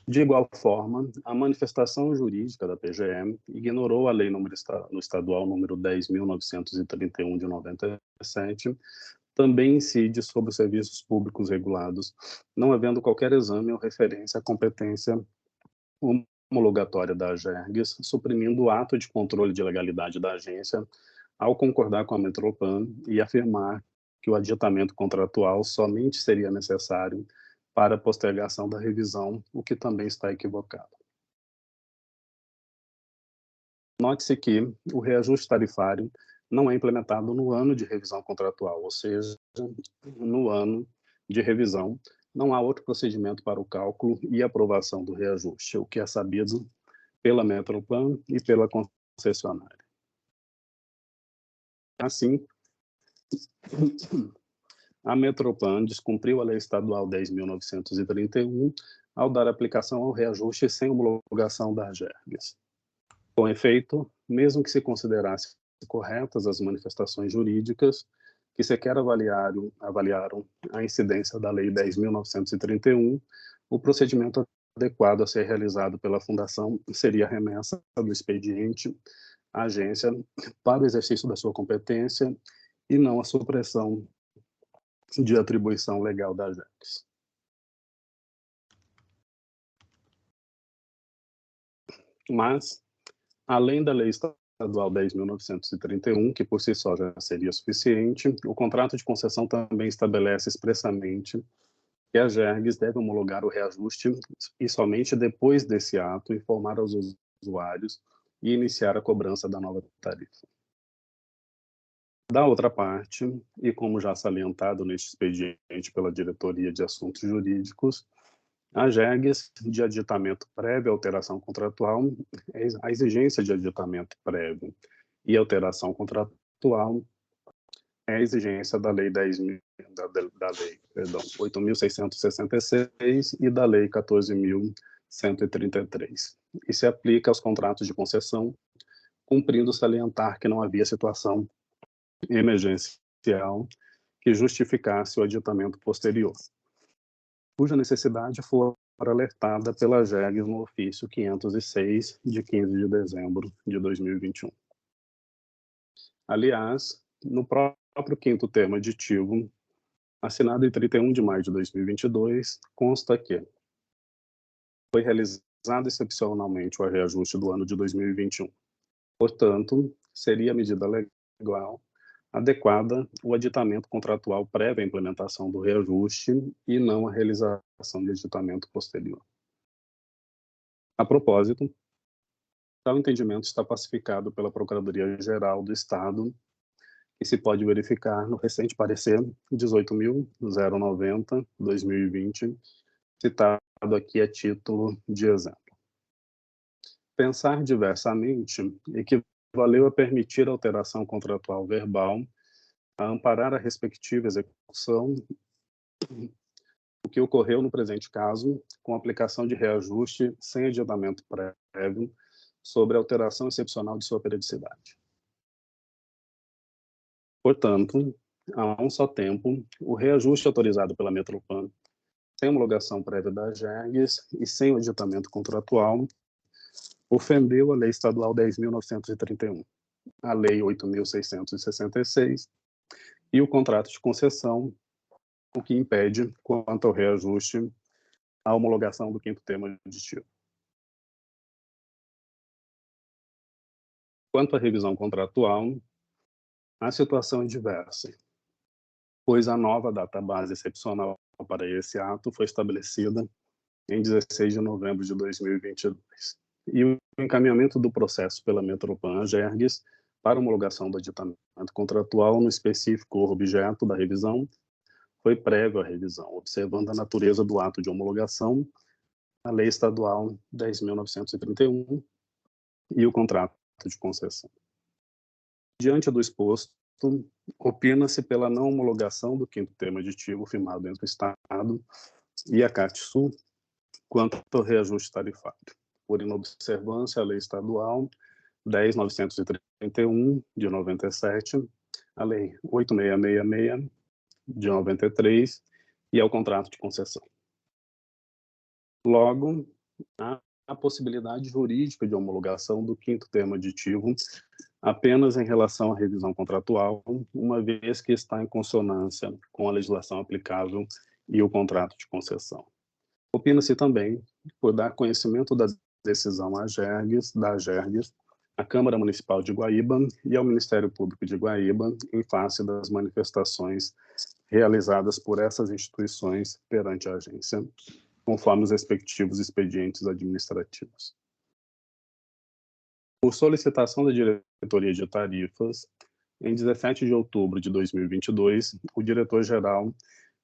Speaker 2: De igual forma, a manifestação jurídica da PGE ignorou a lei estadual número 10.931 de 97, também incide sobre os serviços públicos regulados, não havendo qualquer exame ou referência à competência homologatória da AGERGS, suprimindo o ato de controle de legalidade da agência ao concordar com a Metropan e afirmar que o aditamento contratual somente seria necessário para a postergação da revisão, o que também está equivocado. Note-se que o reajuste tarifário não é implementado no ano de revisão contratual, ou seja, no ano de revisão, não há outro procedimento para o cálculo e aprovação do reajuste, o que é sabido pela Metropan e pela concessionária. Assim, a Metropan descumpriu a Lei Estadual 10.931 ao dar aplicação ao reajuste sem homologação da AGERGS. Com efeito, mesmo que se considerasse corretas as manifestações jurídicas que sequer avaliaram a incidência da Lei 10.931, o procedimento adequado a ser realizado pela Fundação seria a remessa do expediente à agência para o exercício da sua competência e não a supressão de atribuição legal da AGERGS. Mas, além da Lei Estadual 10.931, que por si só já seria suficiente, o contrato de concessão também estabelece expressamente que a AGERGS deve homologar o reajuste e somente depois desse ato informar aos usuários e iniciar a cobrança da nova tarifa. Da outra parte, e como já salientado neste expediente pela Diretoria de Assuntos Jurídicos, a AGERGS de aditamento prévio à alteração contratual, a exigência de aditamento prévio e alteração contratual é a exigência da Lei 8.666 e da Lei 14.133, e se aplica aos contratos de concessão, cumprindo salientar que não havia situação emergencial que justificasse o aditamento posterior, cuja necessidade for alertada pela AGERGS no ofício 506, de 15 de dezembro de 2021. Aliás, no próprio quinto termo aditivo, assinado em 31 de maio de 2022, consta que foi realizado excepcionalmente o reajuste do ano de 2021. Portanto, seria medida legal adequada o aditamento contratual prévio à implementação do reajuste e não a realização de aditamento posterior. A propósito, tal entendimento está pacificado pela Procuradoria-Geral do Estado, que se pode verificar no recente parecer 18.090/2020, citado aqui a título de exemplo. Pensar diversamente equivaleu a permitir alteração contratual verbal, a amparar a respectiva execução, o que ocorreu no presente caso, com aplicação de reajuste sem aditamento prévio sobre a alteração excepcional de sua periodicidade. Portanto, a um só tempo, o reajuste autorizado pela Metropan, sem homologação prévia da AGERGS e sem o aditamento contratual, ofendeu a Lei Estadual 10.931, a Lei 8.666 e o contrato de concessão, o que impede, quanto ao reajuste, a homologação do quinto termo aditivo. Quanto à revisão contratual, a situação é diversa, pois a nova data-base excepcional para esse ato foi estabelecida em 16 de novembro de 2022. E o encaminhamento do processo pela Metropan AGERGS para homologação do aditamento contratual no específico objeto da revisão foi prévio à revisão, observando a natureza do ato de homologação, a Lei Estadual 10.931 e o contrato de concessão. Diante do exposto, opina-se pela não homologação do quinto termo aditivo firmado entre o Estado e a CATSU quanto ao reajuste tarifário, por inobservância à Lei Estadual 10.931, de 97, a Lei 8.666, de 93, e ao contrato de concessão. Logo, há a possibilidade jurídica de homologação do quinto termo aditivo apenas em relação à revisão contratual, uma vez que está em consonância com a legislação aplicável e o contrato de concessão. Opina-se também por dar conhecimento das decisão à Gerges, à Câmara Municipal de Guaíba e ao Ministério Público de Guaíba em face das manifestações realizadas por essas instituições perante a agência, conforme os respectivos expedientes administrativos. Por solicitação da Diretoria de Tarifas, em 17 de outubro de 2022, o diretor-geral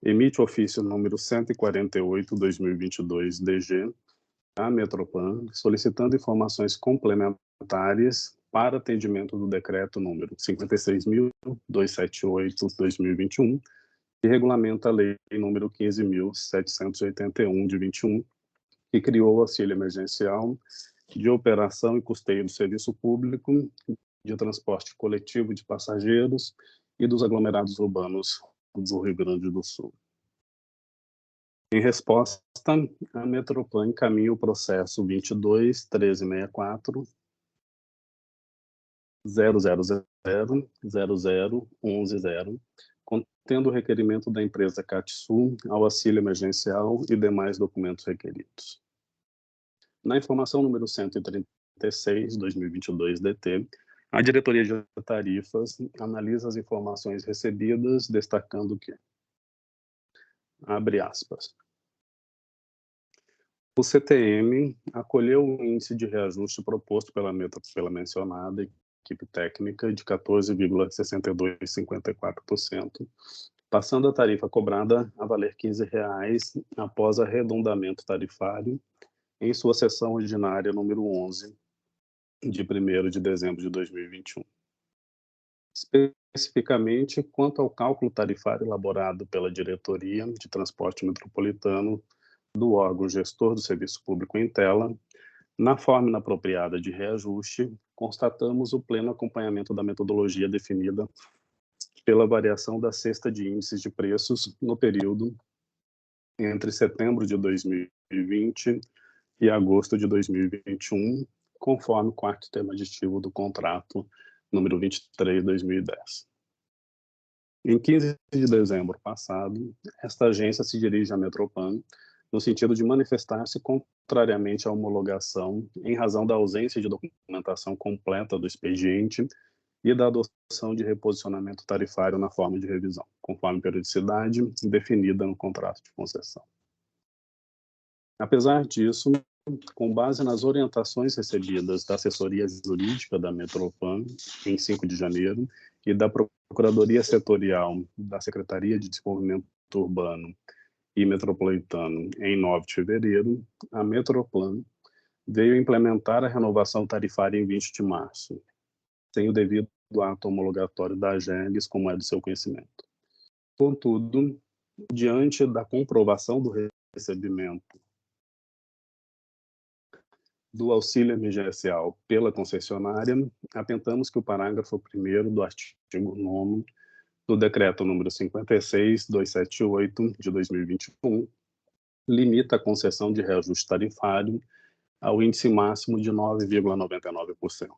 Speaker 2: emite o ofício número 148/2022-DG à Metropan, solicitando informações complementares para atendimento do decreto número 56.278/2021, que regulamenta a lei número 15.781 de 21, que criou o auxílio emergencial de operação e custeio do serviço público de transporte coletivo de passageiros e dos aglomerados urbanos do Rio Grande do Sul. Em resposta, a Metropan encaminha o processo 22.1364 000001110, contendo o requerimento da empresa CATSul ao auxílio emergencial e demais documentos requeridos. Na informação número 136/2022-DT, a Diretoria de Tarifas analisa as informações recebidas, destacando que, abre aspas, o CTM acolheu o índice de reajuste proposto pela mencionada equipe técnica de 14,6254%, passando a tarifa cobrada a valer R$ 15 após arredondamento tarifário em sua sessão ordinária número 11, de 1º de dezembro de 2021. Especificamente, quanto ao cálculo tarifário elaborado pela Diretoria de Transporte Metropolitano do órgão gestor do Serviço Público em Tela, na fórmula apropriada de reajuste, constatamos o pleno acompanhamento da metodologia definida pela variação da cesta de índices de preços no período entre setembro de 2020 e agosto de 2021, conforme o quarto termo aditivo do contrato número 23/2010. Em 15 de dezembro passado, esta agência se dirige à Metropan no sentido de manifestar-se contrariamente à homologação em razão da ausência de documentação completa do expediente e da adoção de reposicionamento tarifário na forma de revisão, conforme periodicidade definida no contrato de concessão. Apesar disso, com base nas orientações recebidas da assessoria jurídica da Metropan em 5 de janeiro e da Procuradoria Setorial da Secretaria de Desenvolvimento Urbano e Metropolitano em 9 de fevereiro, a Metroplan veio implementar a renovação tarifária em 20 de março, sem o devido ato homologatório da Gerges, como é do seu conhecimento. Contudo, diante da comprovação do recebimento do auxílio emergencial pela concessionária, atentamos que o parágrafo 1º do artigo 9º do decreto número 56.278 de 2021 limita a concessão de reajuste tarifário ao índice máximo de 9,99%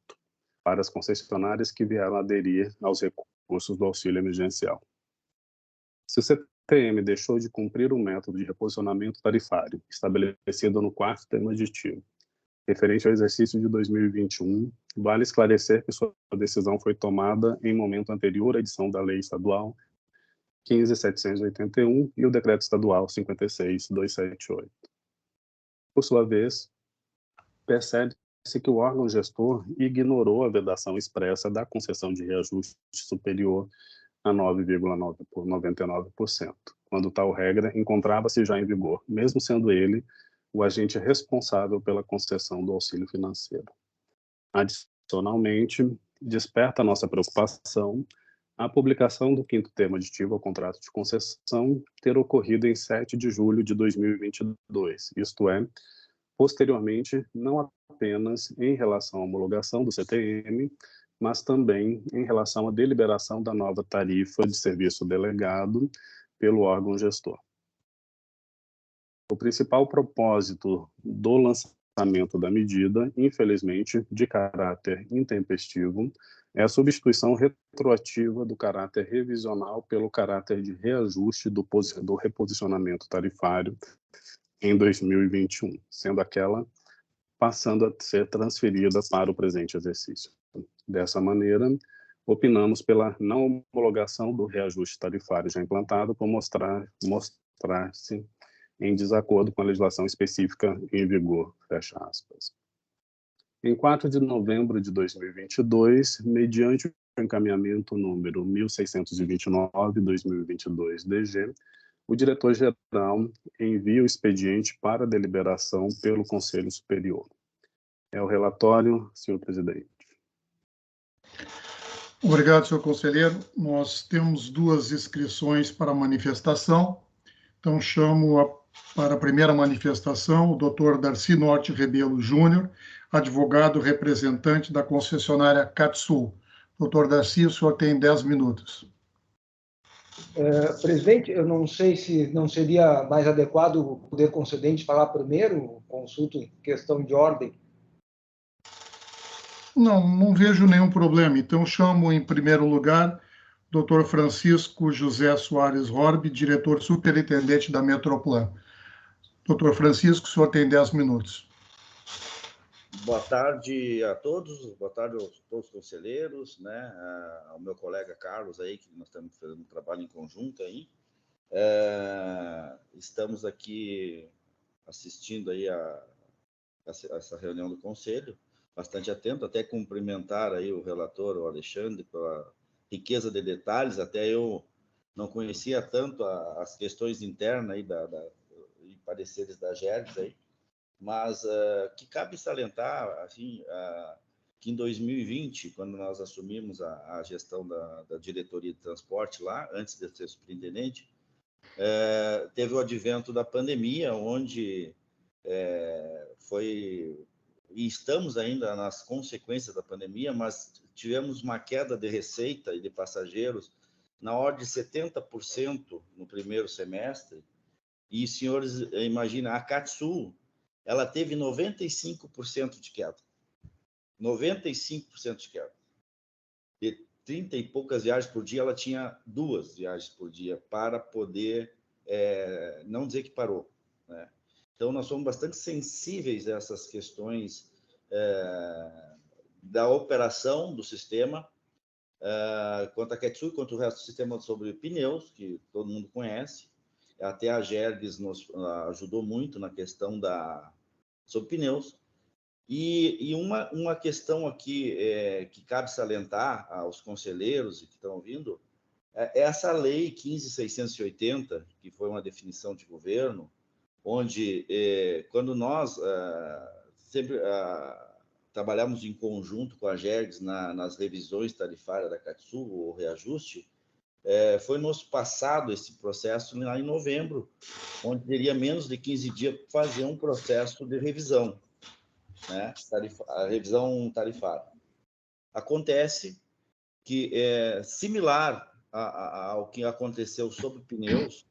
Speaker 2: para as concessionárias que vieram aderir aos recursos do auxílio emergencial. Se o CTM deixou de cumprir o método de reposicionamento tarifário estabelecido no quarto termo aditivo, referente ao exercício de 2021, vale esclarecer que sua decisão foi tomada em momento anterior à edição da Lei Estadual 15.781 e o Decreto Estadual 56.278. Por sua vez, percebe-se que o órgão gestor ignorou a vedação expressa da concessão de reajuste superior a 9,99%, quando tal regra encontrava-se já em vigor, mesmo sendo ele o agente responsável pela concessão do auxílio financeiro. Adicionalmente, desperta nossa preocupação a publicação do quinto termo aditivo ao contrato de concessão ter ocorrido em 7 de julho de 2022, isto é, posteriormente, não apenas em relação à homologação do CTM, mas também em relação à deliberação da nova tarifa de serviço delegado pelo órgão gestor. O principal propósito do lançamento da medida, infelizmente, de caráter intempestivo, é a substituição retroativa do caráter revisional pelo caráter de reajuste do reposicionamento tarifário em 2021, sendo aquela passando a ser transferida para o presente exercício. Dessa maneira, opinamos pela não homologação do reajuste tarifário já implantado por mostrar-se em desacordo com a legislação específica em vigor, fecha aspas. Em 4 de novembro de 2022, mediante o encaminhamento número 1629/2022-DG, o diretor-geral envia o expediente para deliberação pelo Conselho Superior. É o relatório, senhor presidente.
Speaker 1: Obrigado, senhor conselheiro. Nós temos 2 inscrições para manifestação. Então, chamo para a primeira manifestação o doutor Darcy Norte Rebelo Júnior, advogado representante da concessionária Catsul. Doutor Darcy, o senhor tem 10 minutos.
Speaker 4: Presidente, eu não sei se não seria mais adequado o poder concedente falar primeiro, consulto em questão de ordem.
Speaker 1: Não vejo nenhum problema. Então, chamo em primeiro lugar Dr. Francisco José Soares Horbe, diretor superintendente da Metroplan. Dr. Francisco, o senhor tem 10 minutos.
Speaker 5: Boa tarde a todos, boa tarde a todos os conselheiros, né, ao meu colega Carlos aí, que nós estamos fazendo um trabalho em conjunto aí. Estamos aqui assistindo aí a essa reunião do Conselho, bastante atento, até cumprimentar aí o relator, o Alexandre, pela riqueza de detalhes, até eu não conhecia tanto as questões internas aí e pareceres da GERGS aí, mas que cabe salientar, assim, que em 2020, quando nós assumimos a gestão da diretoria de transporte lá, antes de ser superintendente, teve o advento da pandemia, onde e estamos ainda nas consequências da pandemia, mas tivemos uma queda de receita e de passageiros na ordem de 70% no primeiro semestre, e, senhores, imagina, a Catsul, ela teve 95% de queda. 95% de queda. De 30 e poucas viagens por dia, ela tinha 2 viagens por dia para poder, não dizer que parou, né? Então, nós somos bastante sensíveis a essas questões da operação do sistema, quanto a Catsul, quanto o resto do sistema sobre pneus, que todo mundo conhece. Até a GERGS nos ajudou muito na questão sobre pneus. E uma questão aqui que cabe salientar aos conselheiros que estão ouvindo é essa lei 15.680, que foi uma definição de governo, onde, quando nós sempre trabalhamos em conjunto com a GERGS nas revisões tarifárias da Catsul, o reajuste, foi nos passado esse processo lá em novembro, onde teria menos de 15 dias para fazer um processo de revisão, né? A revisão tarifária. Acontece que similar ao que aconteceu sobre pneus,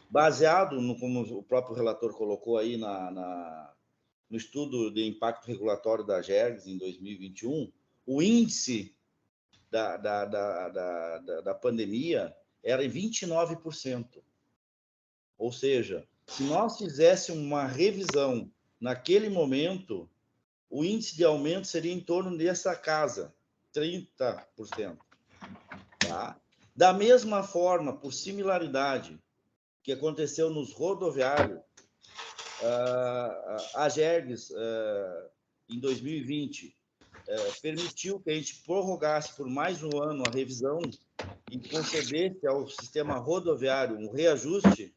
Speaker 5: baseado como o próprio relator colocou aí no estudo de impacto regulatório da GERGS em 2021, o índice da pandemia era em 29%. Ou seja, se nós fizéssemos uma revisão naquele momento, o índice de aumento seria em torno dessa casa, 30%. Tá? Da mesma forma, por similaridade, que aconteceu nos rodoviários, a GERGS, em 2020, permitiu que a gente prorrogasse por mais um ano a revisão e concedesse ao sistema rodoviário um reajuste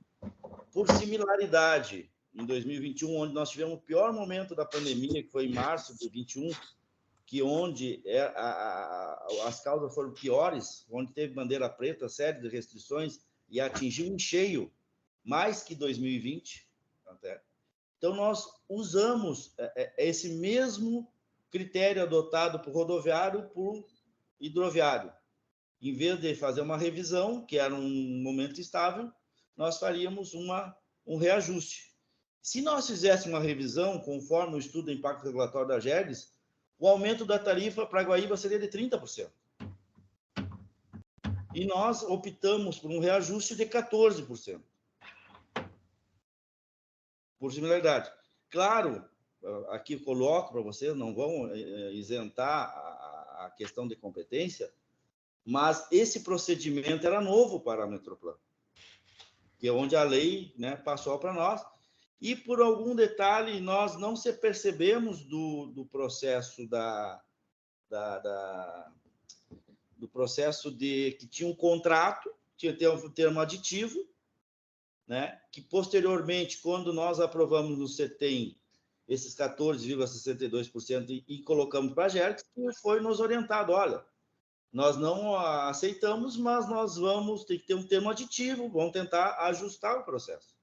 Speaker 5: por similaridade em 2021, onde nós tivemos o pior momento da pandemia, que foi em março de 2021, que onde as causas foram piores, onde teve bandeira preta, série de restrições, e atingiu em cheio mais que 2020. Até. Então, nós usamos esse mesmo critério adotado por rodoviário, por hidroviário. Em vez de fazer uma revisão, que era um momento estável, nós faríamos um reajuste. Se nós fizéssemos uma revisão, conforme o estudo de impacto regulatório da GERGS, o aumento da tarifa para Guaíba seria de 30%. E nós optamos por um reajuste de 14%. Por similaridade. Claro aqui coloco para vocês, não vão isentar a questão de competência, mas esse procedimento era novo para a Metroplan, que é onde a lei, né, passou para nós, e por algum detalhe nós não se percebemos do processo do processo de que tinha um contrato, tinha um termo aditivo, né, que posteriormente, quando nós aprovamos no CETEM esses 14,62% e colocamos para a GERGS, foi nos orientado, olha, nós não aceitamos, mas nós vamos ter que ter um termo aditivo, vamos tentar ajustar o processo.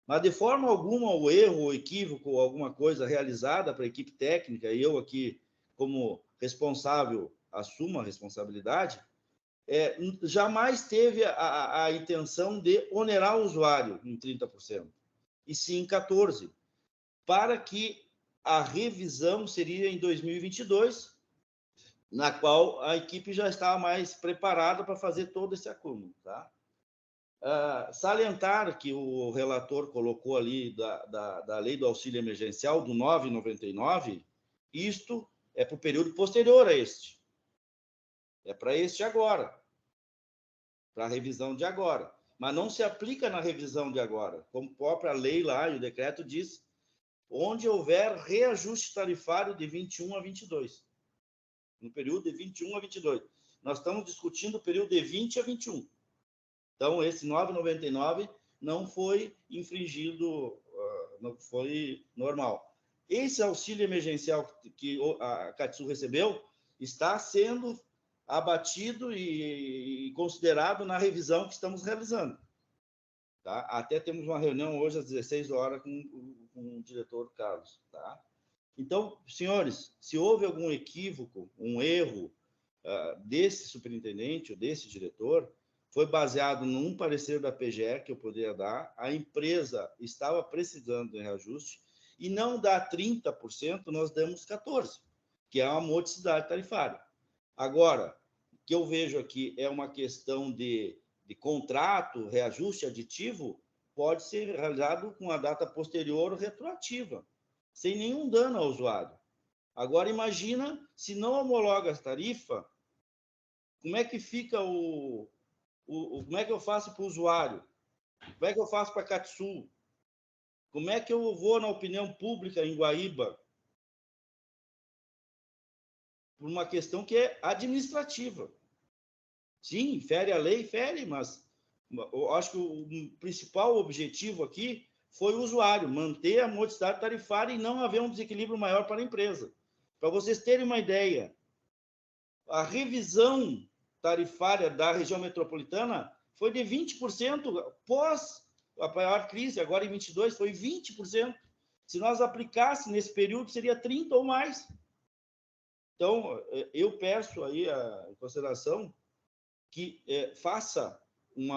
Speaker 5: Mas, de forma alguma, o erro, o equívoco, alguma coisa realizada para a equipe técnica, e eu aqui, como responsável, assumo a responsabilidade, jamais teve a intenção de onerar o usuário em 30%, e sim em 14%, para que a revisão seria em 2022, na qual a equipe já estava mais preparada para fazer todo esse acúmulo. Tá? Salientar que o relator colocou ali da lei do auxílio emergencial, do 9,99, isto é para o período posterior a este. É para este agora, para a revisão de agora. Mas não se aplica na revisão de agora, como a própria lei lá e o decreto diz, onde houver reajuste tarifário de 21 a 22. No período de 21 a 22. Nós estamos discutindo o período de 20 a 21. Então, esse 9,99 não foi infringido, não foi normal. Esse auxílio emergencial que a Catsul recebeu está sendo abatido e considerado na revisão que estamos realizando. Tá? Até temos uma reunião hoje às 16 horas com o diretor Carlos. Tá? Então, senhores, se houve algum equívoco, um erro desse superintendente ou desse diretor, foi baseado num parecer da PGE que eu poderia dar, a empresa estava precisando de reajuste, e não dá 30%, nós damos 14%, que é uma modicidade tarifária. Agora, o que eu vejo aqui é uma questão de contrato, reajuste aditivo, pode ser realizado com a data posterior retroativa, sem nenhum dano ao usuário. Agora, imagina, se não homologa a tarifa, como é que fica como é que eu faço para o usuário? Como é que eu faço para a Catsul? Como é que eu vou na opinião pública em Guaíba? Por uma questão que é administrativa. Sim, fere a lei, fere, mas eu acho que o principal objetivo aqui foi o usuário, manter a modicidade tarifária e não haver um desequilíbrio maior para a empresa. Para vocês terem uma ideia, a revisão tarifária da região metropolitana foi de 20% pós a maior crise, agora em 22 foi 20%. Se nós aplicássemos nesse período, seria 30% ou mais. Então, eu peço aí a consideração que faça um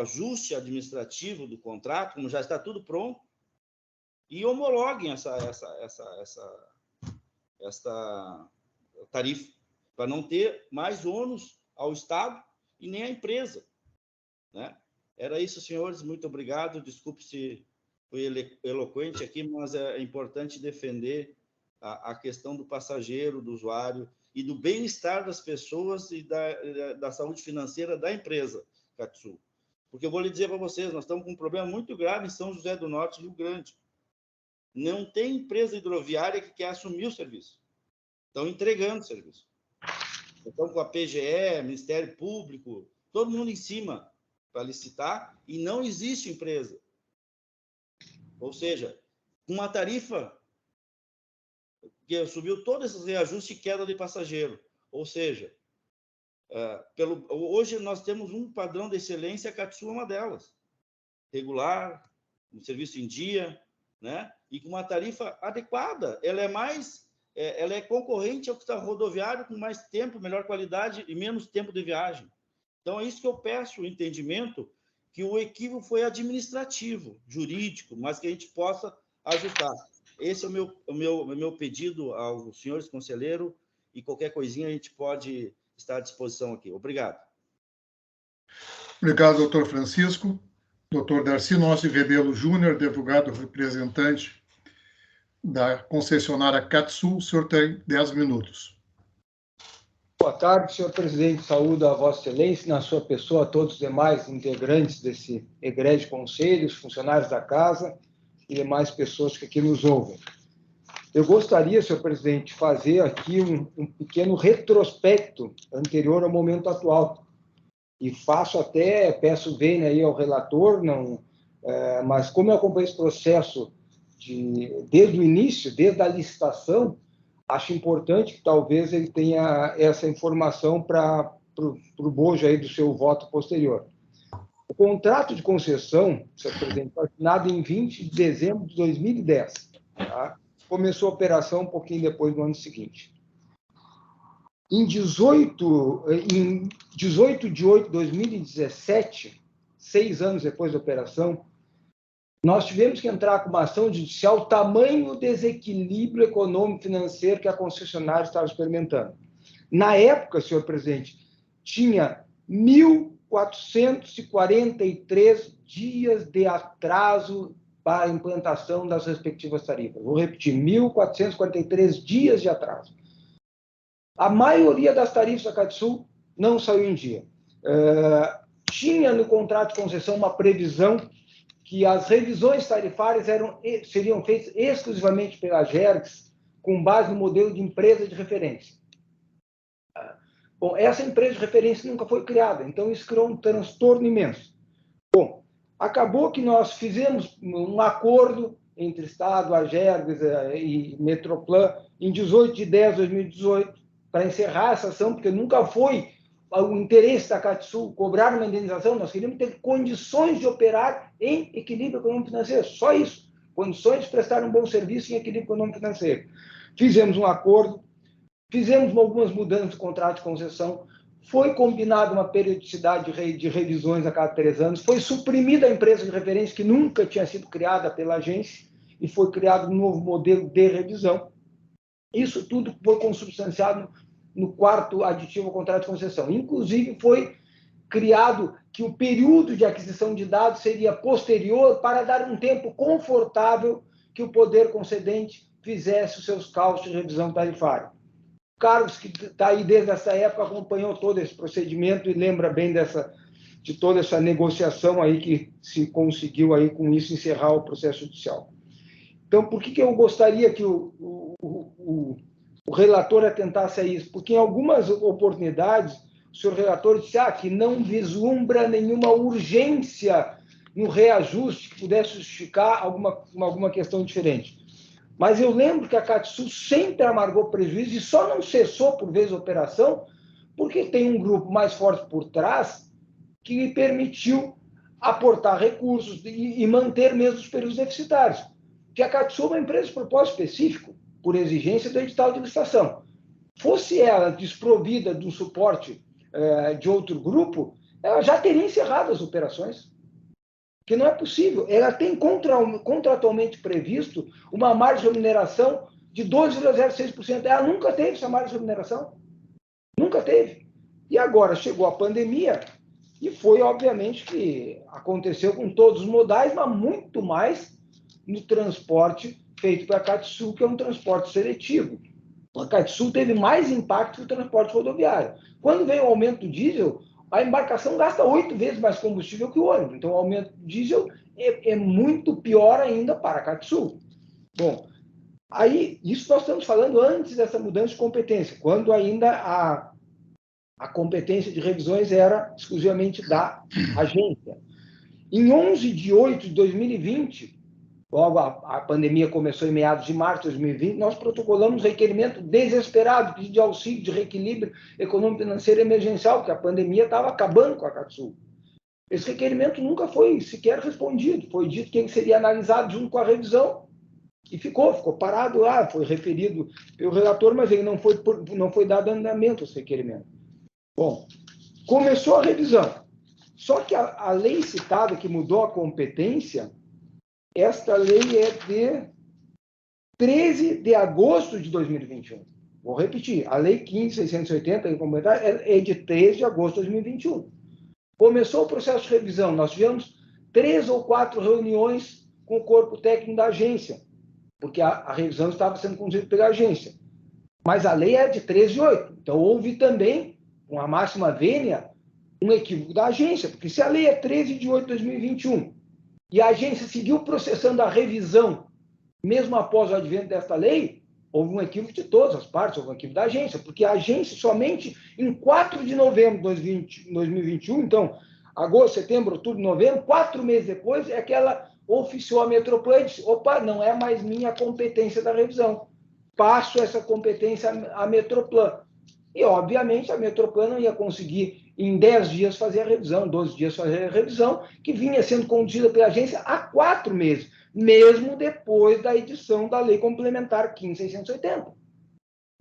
Speaker 5: ajuste administrativo do contrato, como já está tudo pronto, e homologuem esta tarifa, para não ter mais ônus ao Estado e nem à empresa. Né? Era isso, senhores. Muito obrigado. Desculpe se fui eloquente aqui, mas é importante defender a questão do passageiro, do usuário e do bem-estar das pessoas e da saúde financeira da empresa Catsul. Porque eu vou lhe dizer para vocês, nós estamos com um problema muito grave em São José do Norte, Rio Grande. Não tem empresa hidroviária que quer assumir o serviço. Estão entregando o serviço. Estão com a PGE, Ministério Público, todo mundo em cima para licitar, e não existe empresa. Ou seja, uma tarifa que subiu todos esses reajustes e queda de passageiro. Ou seja, hoje nós temos um padrão de excelência, a Catsul é uma delas. Regular, um serviço em dia, né? E com uma tarifa adequada. Ela é concorrente ao que está rodoviário, com mais tempo, melhor qualidade e menos tempo de viagem. Então, é isso que eu peço, o entendimento, que o equívoco foi administrativo, jurídico, mas que a gente possa ajustar. Esse é o meu pedido aos senhores conselheiros, e qualquer coisinha a gente pode estar à disposição aqui. Obrigado.
Speaker 1: Obrigado, doutor Francisco. Doutor Darcy Nossi Rebelo Júnior, advogado representante da concessionária Catsul. O senhor tem 10 minutos.
Speaker 4: Boa tarde, senhor presidente. Saúdo a Vossa Excelência, na sua pessoa, a todos os demais integrantes desse egrégio conselho, os funcionários da casa e demais pessoas que aqui nos ouvem. Eu gostaria, senhor presidente, de fazer aqui um pequeno retrospecto anterior ao momento atual. E peço vênia aí ao relator, mas como eu acompanho esse processo desde o início, desde a licitação, acho importante que talvez ele tenha essa informação para o bojo aí do seu voto posterior. O contrato de concessão, senhor presidente, foi assinado em 20 de dezembro de 2010. Tá? Começou a operação um pouquinho depois do ano seguinte. Em 18 de 8 de 2017, 6 anos depois da operação, nós tivemos que entrar com uma ação judicial tamanho desequilíbrio econômico-financeiro que a concessionária estava experimentando. Na época, senhor presidente, tinha 1.443 dias de atraso para a implantação das respectivas tarifas. Vou repetir, 1.443 dias de atraso. A maioria das tarifas da Catsul não saiu em dia. Tinha no contrato de concessão uma previsão que as revisões tarifárias seriam feitas exclusivamente pela Gergs, com base no modelo de empresa de referência. Bom, essa empresa de referência nunca foi criada, então isso criou um transtorno imenso. Bom, acabou que nós fizemos um acordo entre Estado, a Gergs e Metroplan em 18 de 10 de 2018 para encerrar essa ação, porque nunca foi o interesse da Catsul cobrar uma indenização, nós queríamos ter condições de operar em equilíbrio econômico-financeiro, só isso, condições de prestar um bom serviço em equilíbrio econômico-financeiro. Fizemos um acordo, fizemos algumas mudanças do contrato de concessão, foi combinada uma periodicidade de revisões a cada 3 anos, foi suprimida a empresa de referência que nunca tinha sido criada pela agência e foi criado um novo modelo de revisão. Isso tudo foi consubstanciado no 4º aditivo ao contrato de concessão. Inclusive, foi criado que o período de aquisição de dados seria posterior para dar um tempo confortável que o poder concedente fizesse os seus cálculos de revisão tarifária. Carlos, que está aí desde essa época, acompanhou todo esse procedimento e lembra bem de toda essa negociação aí que se conseguiu aí com isso encerrar o processo judicial. Então, por que eu gostaria que o relator atentasse a isso? Porque em algumas oportunidades o senhor relator disse que não vislumbra nenhuma urgência no reajuste que pudesse justificar alguma questão diferente. Mas eu lembro que a Catsul sempre amargou prejuízo e só não cessou por vez a operação porque tem um grupo mais forte por trás que lhe permitiu aportar recursos e manter mesmo os períodos deficitários. Porque a Catsul é uma empresa de propósito específico, por exigência do edital de licitação. Fosse ela desprovida de um suporte de outro grupo, ela já teria encerrado as operações. Que não é possível. Ela tem contratualmente previsto uma margem de remuneração de 2,06%. Ela nunca teve essa margem de remuneração. Nunca teve. E agora chegou a pandemia e foi, obviamente, que aconteceu com todos os modais, mas muito mais no transporte feito pela Catsul, que é um transporte seletivo. A Catsul teve mais impacto que o transporte rodoviário. Quando vem o aumento do diesel, a embarcação gasta 8 vezes mais combustível que o ônibus. Então, o aumento do diesel é muito pior ainda para a Catsul. Bom, aí, isso nós estamos falando antes dessa mudança de competência, quando ainda a competência de revisões era exclusivamente da agência. Em 11 de 8 de 2020, logo a pandemia começou em meados de março de 2020, nós protocolamos um requerimento desesperado, pedido de auxílio de reequilíbrio econômico-financeiro emergencial, porque a pandemia estava acabando com a Catsul. Esse requerimento nunca foi sequer respondido, foi dito que ele seria analisado junto com a revisão e ficou parado lá, foi referido pelo relator, mas ele não foi dado andamento a esse requerimento. Bom, começou a revisão, só que a lei citada que mudou a competência, esta lei é de 13 de agosto de 2021. Vou repetir, a Lei 15.680 é de 13 de agosto de 2021. Começou o processo de revisão, nós tivemos 3 ou 4 reuniões com o corpo técnico da agência, porque a revisão estava sendo conduzida pela agência. Mas a lei é de 13/8. Então, houve também, com a máxima vênia, um equívoco da agência, porque se a lei é 13/8/2021 e a agência seguiu processando a revisão, mesmo após o advento desta lei, houve um equívoco de todas as partes, houve um equívoco da agência, porque a agência somente em 4 de novembro de 2021, então, agosto, setembro, outubro, novembro, 4 meses depois, é que ela oficiou a Metroplan e disse, opa, não é mais minha competência da revisão, passo essa competência à Metroplan. E, obviamente, a Metroplan não ia conseguir, em 10 dias, fazer a revisão, 12 dias fazer a revisão, que vinha sendo conduzida pela agência há 4 meses, mesmo depois da edição da Lei Complementar 15.680.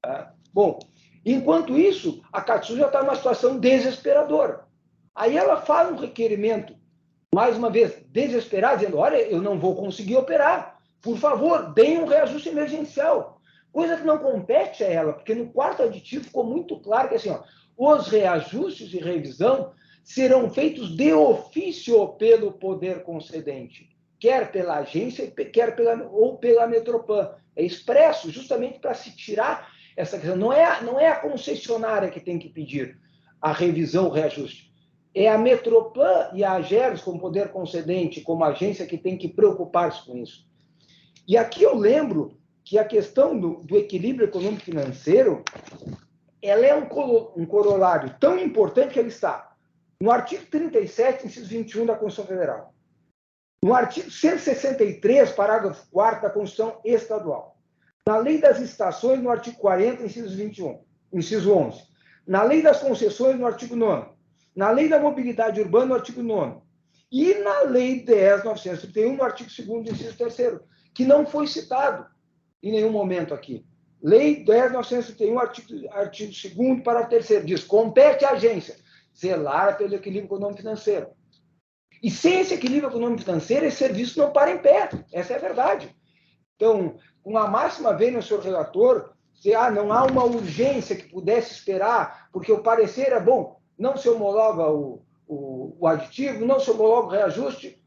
Speaker 4: Tá? Bom, enquanto isso, a Catsul já está numa situação desesperadora. Aí ela faz um requerimento, mais uma vez, desesperado, dizendo, olha, eu não vou conseguir operar, por favor, deem um reajuste emergencial. Coisa que não compete a ela, porque no quarto aditivo ficou muito claro que assim, ó, os reajustes de revisão serão feitos de ofício pelo poder concedente, quer pela agência, quer pela Metroplan. É expresso, justamente para se tirar essa questão. Não é a concessionária que tem que pedir a revisão, o reajuste. É a Metroplan e a Ageros, como poder concedente, como agência, que tem que preocupar-se com isso. E aqui eu lembro que a questão do equilíbrio econômico-financeiro, ela é um corolário tão importante que ele está no artigo 37, inciso 21 da Constituição Federal, no artigo 163, parágrafo 4º da Constituição Estadual, na Lei das Estações, no artigo 40, inciso 11, na Lei das Concessões, no artigo 9º, na Lei da Mobilidade Urbana, no artigo 9º, e na Lei 10.931, no artigo 2º, inciso 3º, que não foi citado em nenhum momento aqui. Lei 10.931, artigo 2º, parágrafo 3º, diz, compete à agência zelar pelo equilíbrio econômico-financeiro. E sem esse equilíbrio econômico-financeiro, esse serviço não para em pé. Essa é a verdade. Então, com a máxima vez no senhor relator, não há uma urgência que pudesse esperar, porque o parecer é bom, não se homologa o aditivo, não se homologa o reajuste.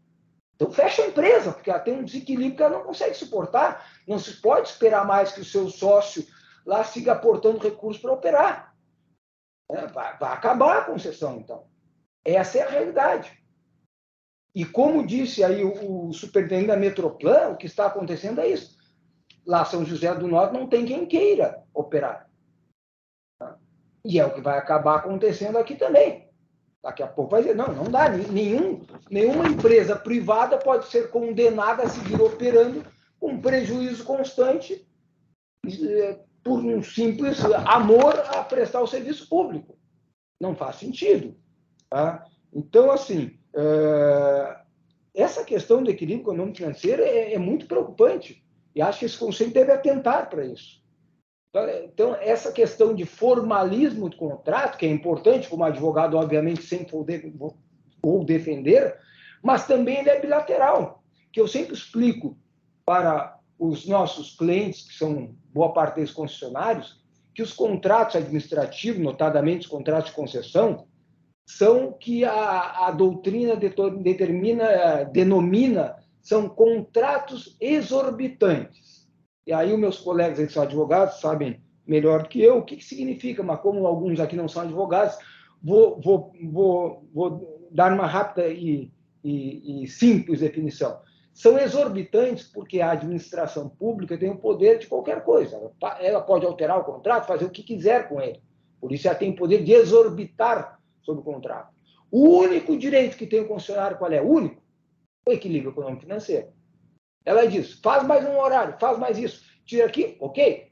Speaker 4: Então, fecha a empresa, porque ela tem um desequilíbrio que ela não consegue suportar. Não se pode esperar mais que o seu sócio lá siga aportando recursos para operar. Vai acabar a concessão, então. Essa é a realidade. E como disse aí o superintendente da Metroplan, o que está acontecendo é isso. Lá São José do Norte não tem quem queira operar. E é o que vai acabar acontecendo aqui também. Daqui a pouco vai dizer, não dá. Nenhuma empresa privada pode ser condenada a seguir operando com prejuízo constante por um simples amor a prestar o serviço público. Não faz sentido. Tá? Então, assim, essa questão do equilíbrio econômico-financeiro é muito preocupante. E acho que esse Conselho deve atentar para isso. Então, essa questão de formalismo do contrato, que é importante, como advogado, obviamente, sempre vou defender, mas também ele é bilateral, que eu sempre explico para os nossos clientes, que são boa parte deles concessionários, que os contratos administrativos, notadamente os contratos de concessão, são que a doutrina denomina, são contratos exorbitantes. E aí os meus colegas que são advogados sabem melhor do que eu o que significa, mas como alguns aqui não são advogados, vou dar uma rápida e simples definição. São exorbitantes porque a administração pública tem o poder de qualquer coisa. Ela pode alterar o contrato, fazer o que quiser com ele. Por isso, ela tem o poder de exorbitar sobre o contrato. O único direito que tem o concessionário, qual é? O único? O equilíbrio econômico-financeiro. Ela diz, faz mais um horário, faz mais isso, tira aqui, ok.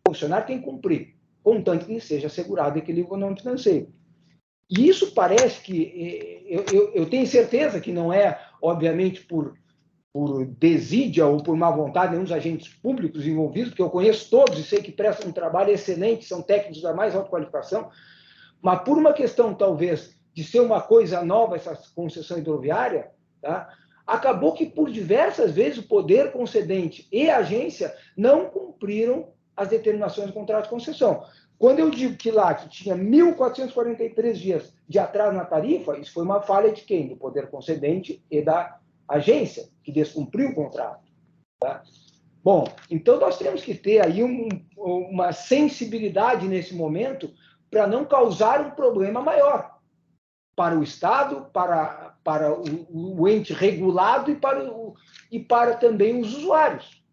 Speaker 4: O funcionário tem que cumprir, contanto que seja assegurado o equilíbrio econômico-financeiro. E isso parece que, eu tenho certeza que não é, obviamente, por desídia ou por má vontade nenhum dos agentes públicos envolvidos, porque eu conheço todos e sei que prestam um trabalho excelente, são técnicos da mais alta qualificação, mas por uma questão, talvez, de ser uma coisa nova, essa concessão hidroviária, tá? Acabou que, por diversas vezes, o poder concedente e a agência não cumpriram as determinações do contrato de concessão. Quando eu digo que lá que tinha 1.443 dias de atraso na tarifa, isso foi uma falha de quem? Do poder concedente e da agência, que descumpriu o contrato. Tá? Bom, então nós temos que ter aí uma sensibilidade nesse momento para não causar um problema maior para o Estado, para o ente regulado e para também os usuários.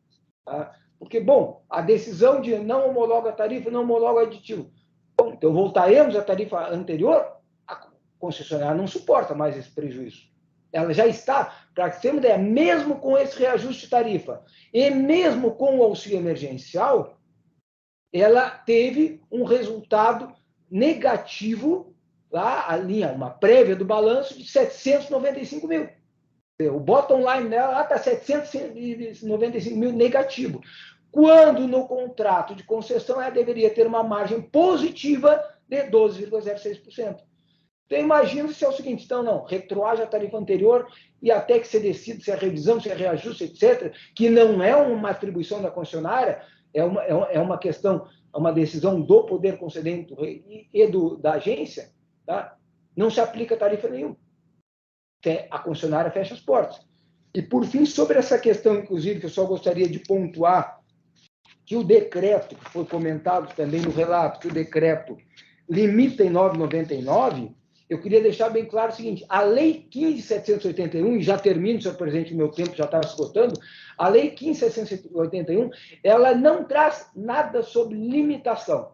Speaker 4: Tá? Porque, bom, a decisão de não homologa a tarifa, não homologa o aditivo. Bom, então voltaremos à tarifa anterior, a concessionária não suporta mais esse prejuízo. Ela já está, para ter uma ideia, mesmo com esse reajuste de tarifa e mesmo com o auxílio emergencial, ela teve um resultado negativo, lá, a linha, uma prévia do balanço de 795 mil. O bottom line dela está 795 mil negativo. Quando no contrato de concessão ela deveria ter uma margem positiva de 12,06%. Então, imagina se é o seguinte, então, não, retroage a tarifa anterior e até que se decida se é revisão, se é reajuste, etc., que não é uma atribuição da concessionária, é uma questão, é uma decisão do poder concedente e da agência, tá? Não se aplica tarifa nenhuma. A concessionária fecha as portas. E, por fim, sobre essa questão, inclusive, que eu só gostaria de pontuar, que o decreto, que foi comentado também no relato, que o decreto limita em 9,99, eu queria deixar bem claro o seguinte, a Lei 15.781, e já termino, senhor presidente, o meu tempo já estava esgotando, a Lei 15.781, ela não traz nada sobre limitação.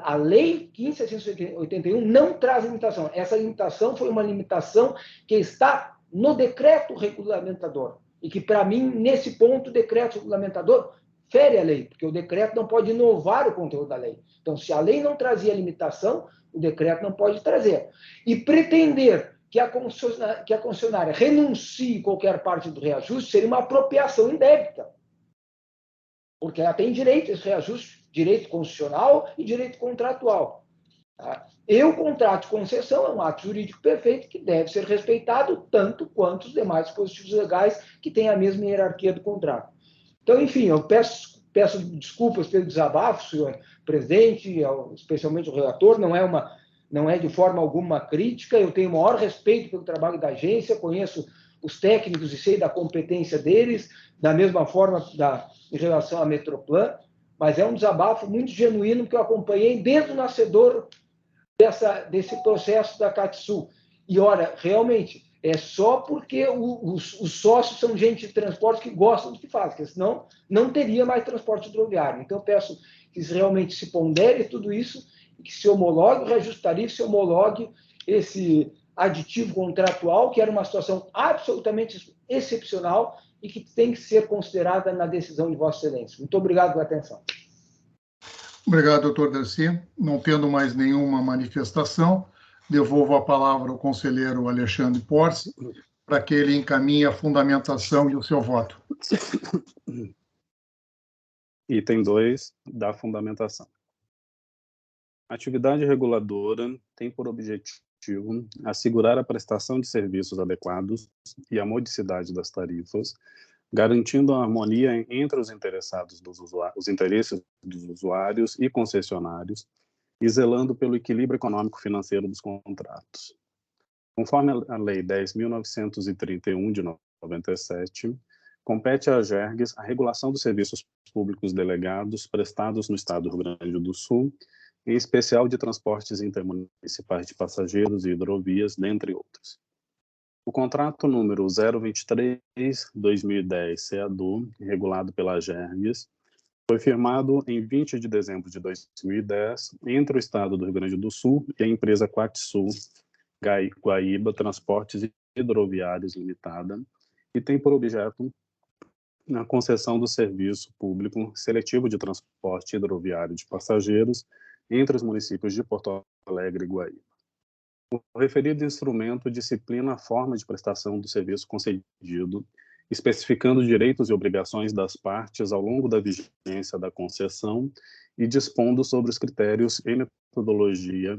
Speaker 4: A Lei 15.781 não traz limitação. Essa limitação foi uma limitação que está no decreto regulamentador. E que, para mim, nesse ponto, o decreto regulamentador fere a lei, porque o decreto não pode inovar o conteúdo da lei. Então, se a lei não trazia limitação, o decreto não pode trazer. E pretender que a concessionária renuncie qualquer parte do reajuste seria uma apropriação indébita. Porque ela tem direito a esse reajuste, direito constitucional e direito contratual. Tá? E o contrato de concessão é um ato jurídico perfeito que deve ser respeitado tanto quanto os demais dispositivos legais que têm a mesma hierarquia do contrato. Então, enfim, eu peço desculpas pelo desabafo, senhor presidente, especialmente o relator, não é de forma alguma crítica, eu tenho o maior respeito pelo trabalho da agência, conheço os técnicos e sei da competência deles, da mesma forma em relação à Metroplan, mas é um desabafo muito genuíno que eu acompanhei desde o nascedor desse processo da CATSU. E, ora, realmente, é só porque os sócios são gente de transporte que gostam do que fazem, porque senão não teria mais transporte hidroviário. Então, eu peço que realmente se pondere tudo isso e que se homologue o reajuste tarifa, se homologue esse aditivo contratual, que era uma situação absolutamente excepcional e que tem que ser considerada na decisão de Vossa Excelência. Muito obrigado pela atenção.
Speaker 1: Obrigado, doutor Darcy. Não tendo mais nenhuma manifestação, devolvo a palavra ao conselheiro Alexandre Porce para que ele encaminhe a fundamentação e o seu voto.
Speaker 2: Item 2 da fundamentação. A atividade reguladora tem por objetivo assegurar a prestação de serviços adequados e a modicidade das tarifas, garantindo a harmonia entre os interessados os interesses dos usuários e concessionários e zelando pelo equilíbrio econômico-financeiro dos contratos. Conforme a Lei 10.931 de 97, compete à AGERGS a regulação dos serviços públicos delegados prestados no Estado do Rio Grande do Sul, em especial de transportes intermunicipais de passageiros e hidrovias, dentre outros. O contrato número 023/2010 CEADU, regulado pela AGERGS, foi firmado em 20 de dezembro de 2010 entre o Estado do Rio Grande do Sul e a empresa Quatsul Guaíba Transportes Hidroviários Limitada e tem por objeto a concessão do serviço público seletivo de transporte hidroviário de passageiros entre os municípios de Porto Alegre e Guaíba. O referido instrumento disciplina a forma de prestação do serviço concedido, especificando direitos e obrigações das partes ao longo da vigência da concessão e dispondo sobre os critérios e metodologia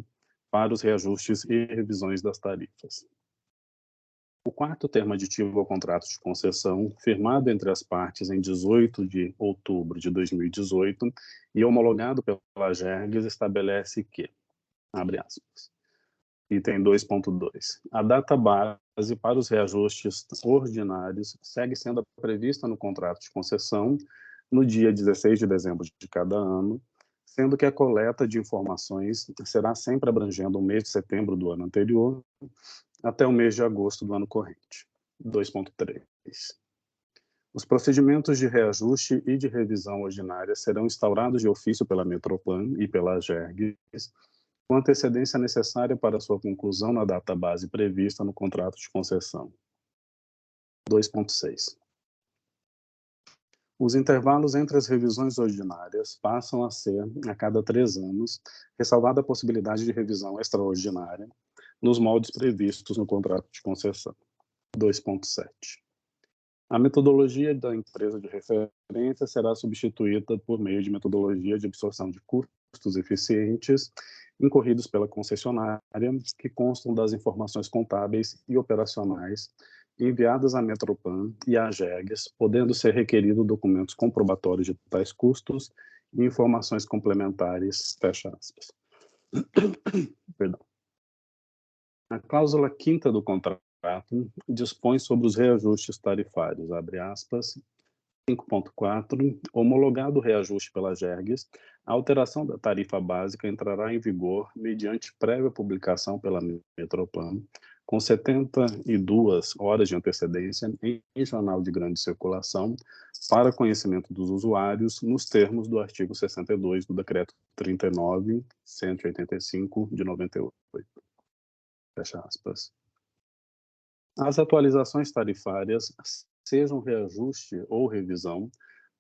Speaker 2: para os reajustes e revisões das tarifas. O quarto termo aditivo ao contrato de concessão, firmado entre as partes em 18 de outubro de 2018 e homologado pela AGERGS, estabelece que, abre aspas, Item 2.2. A data base para os reajustes ordinários segue sendo prevista no contrato de concessão no dia 16 de dezembro de cada ano, sendo que a coleta de informações será sempre abrangendo o mês de setembro do ano anterior até o mês de agosto do ano corrente. 2.3. Os procedimentos de reajuste e de revisão ordinária serão instaurados de ofício pela Metroplan e pela AGERGS, com antecedência necessária para sua conclusão na data base prevista no contrato de concessão. 2.6. Os intervalos entre as revisões ordinárias passam a ser a cada 3 anos, ressalvada a possibilidade de revisão extraordinária nos moldes previstos no contrato de concessão. 2.7. A metodologia da empresa de referência será substituída por meio de metodologia de absorção de custos eficientes incorridos pela concessionária, que constam das informações contábeis e operacionais enviadas à Metroplan e à AGERGS, podendo ser requerido documentos comprobatórios de tais custos e informações complementares, fecha aspas. Perdão. A cláusula 5ª do contrato dispõe sobre os reajustes tarifários, abre aspas, 5.4, homologado o reajuste pela AGERGS, a alteração da tarifa básica entrará em vigor mediante prévia publicação pela Metroplan, com 72 horas de antecedência em jornal de grande circulação, para conhecimento dos usuários, nos termos do artigo 62 do Decreto 39.185 de 98. Fecha aspas. As atualizações tarifárias, sejam reajuste ou revisão,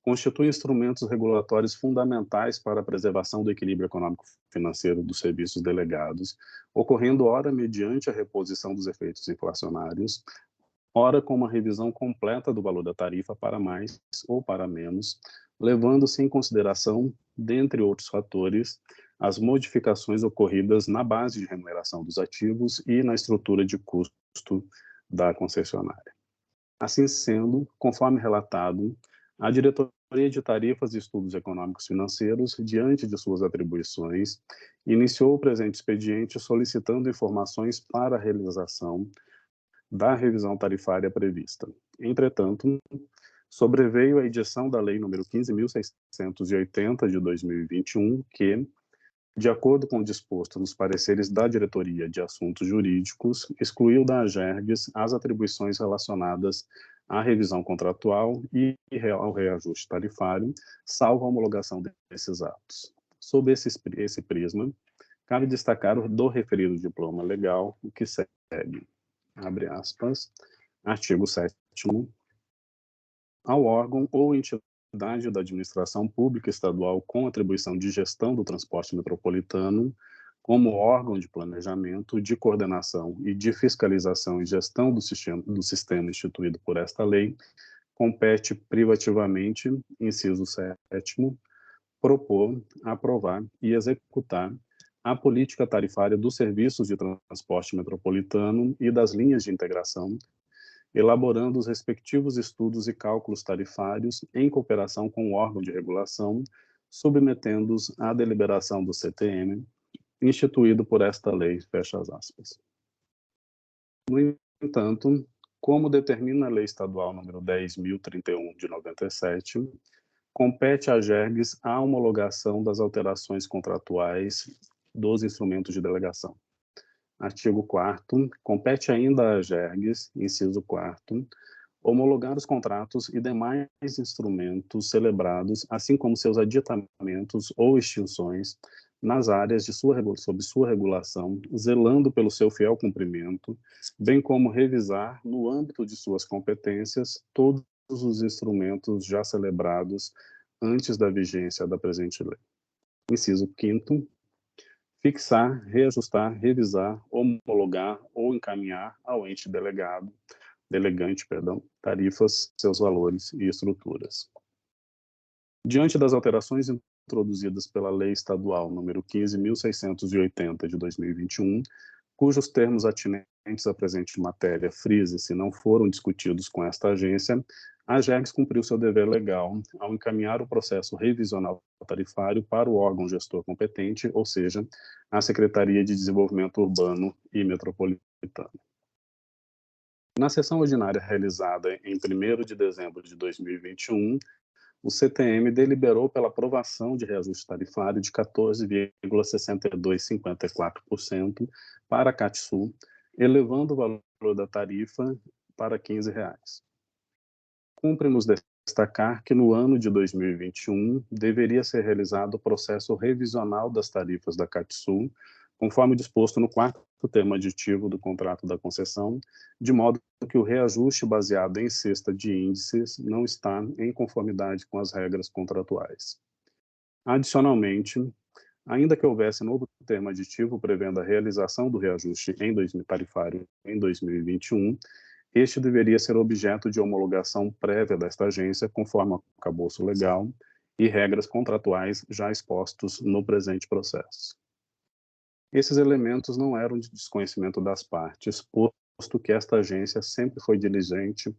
Speaker 2: constituem instrumentos regulatórios fundamentais para a preservação do equilíbrio econômico-financeiro dos serviços delegados, ocorrendo ora mediante a reposição dos efeitos inflacionários, ora com uma revisão completa do valor da tarifa para mais ou para menos, levando-se em consideração, dentre outros fatores, as modificações ocorridas na base de remuneração dos ativos e na estrutura de custo da concessionária. Assim sendo, conforme relatado, a Diretoria de Tarifas e Estudos Econômicos Financeiros, diante de suas atribuições, iniciou o presente expediente solicitando informações para a realização da revisão tarifária prevista. Entretanto, sobreveio a edição da Lei nº 15.680 de 2021, que, de acordo com o disposto nos pareceres da Diretoria de Assuntos Jurídicos, excluiu da AGERGS as atribuições relacionadas à revisão contratual e ao reajuste tarifário, salvo a homologação desses atos. Sob esse prisma, cabe destacar do referido diploma legal o que segue. Abre aspas, artigo 7º. Ao órgão ou entidade da administração pública estadual com atribuição de gestão do transporte metropolitano, como órgão de planejamento, de coordenação e de fiscalização e gestão do sistema instituído por esta lei, compete privativamente, inciso 7º, propor, aprovar e executar a política tarifária dos serviços de transporte metropolitano e das linhas de integração, elaborando os respectivos estudos e cálculos tarifários em cooperação com o órgão de regulação, submetendo-os à deliberação do CTM, instituído por esta lei, fecha as aspas. No entanto, como determina a Lei Estadual nº 10.031 de 97, compete à AGERGS a homologação das alterações contratuais dos instrumentos de delegação. Artigo 4º, compete ainda à AGERGS, inciso 4º, homologar os contratos e demais instrumentos celebrados, assim como seus aditamentos ou extinções, nas áreas de sob sua regulação, zelando pelo seu fiel cumprimento, bem como revisar, no âmbito de suas competências, todos os instrumentos já celebrados antes da vigência da presente lei. Inciso 5º, fixar, reajustar, revisar, homologar ou encaminhar ao ente delegante, tarifas, seus valores e estruturas. Diante das alterações introduzidas pela Lei Estadual nº 15.680 de 2021, cujos termos atinentes à presente matéria, frise-se, não foram discutidos com esta agência, A GERGS cumpriu seu dever legal ao encaminhar o processo revisional tarifário para o órgão gestor competente, ou seja, a Secretaria de Desenvolvimento Urbano e Metropolitano. Na sessão ordinária realizada em 1º de dezembro de 2021, o CTM deliberou pela aprovação de reajuste tarifário de 14,6254% para a CATSU, elevando o valor da tarifa para R$ 15. Cumpre-nos destacar que no ano de 2021 deveria ser realizado o processo revisional das tarifas da CATSU, conforme disposto no 4º termo aditivo do contrato da concessão, de modo que o reajuste baseado em cesta de índices não está em conformidade com as regras contratuais. Adicionalmente, ainda que houvesse novo termo aditivo prevendo a realização do reajuste tarifário em 2021, este deveria ser objeto de homologação prévia desta agência, conforme o arcabouço legal e regras contratuais já expostos no presente processo. Esses elementos não eram de desconhecimento das partes, posto que esta agência sempre foi diligente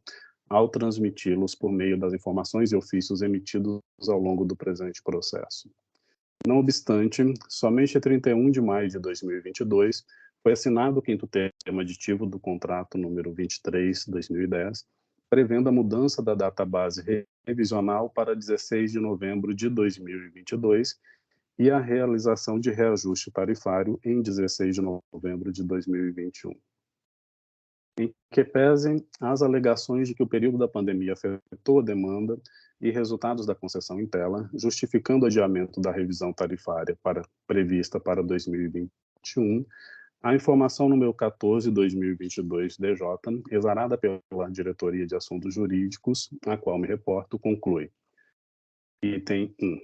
Speaker 2: ao transmiti-los por meio das informações e ofícios emitidos ao longo do presente processo. Não obstante, somente em 31 de maio de 2022 foi assinado o 5º termo aditivo do contrato número 23/2010, prevendo a mudança da data-base revisional para 16 de novembro de 2022 e a realização de reajuste tarifário em 16 de novembro de 2021. Em que pesem as alegações de que o período da pandemia afetou a demanda e resultados da concessão em tela, justificando o adiamento da revisão tarifária prevista para 2021, a informação número 14/2022-DJ, exarada pela Diretoria de Assuntos Jurídicos, a qual me reporto, conclui. Item 1.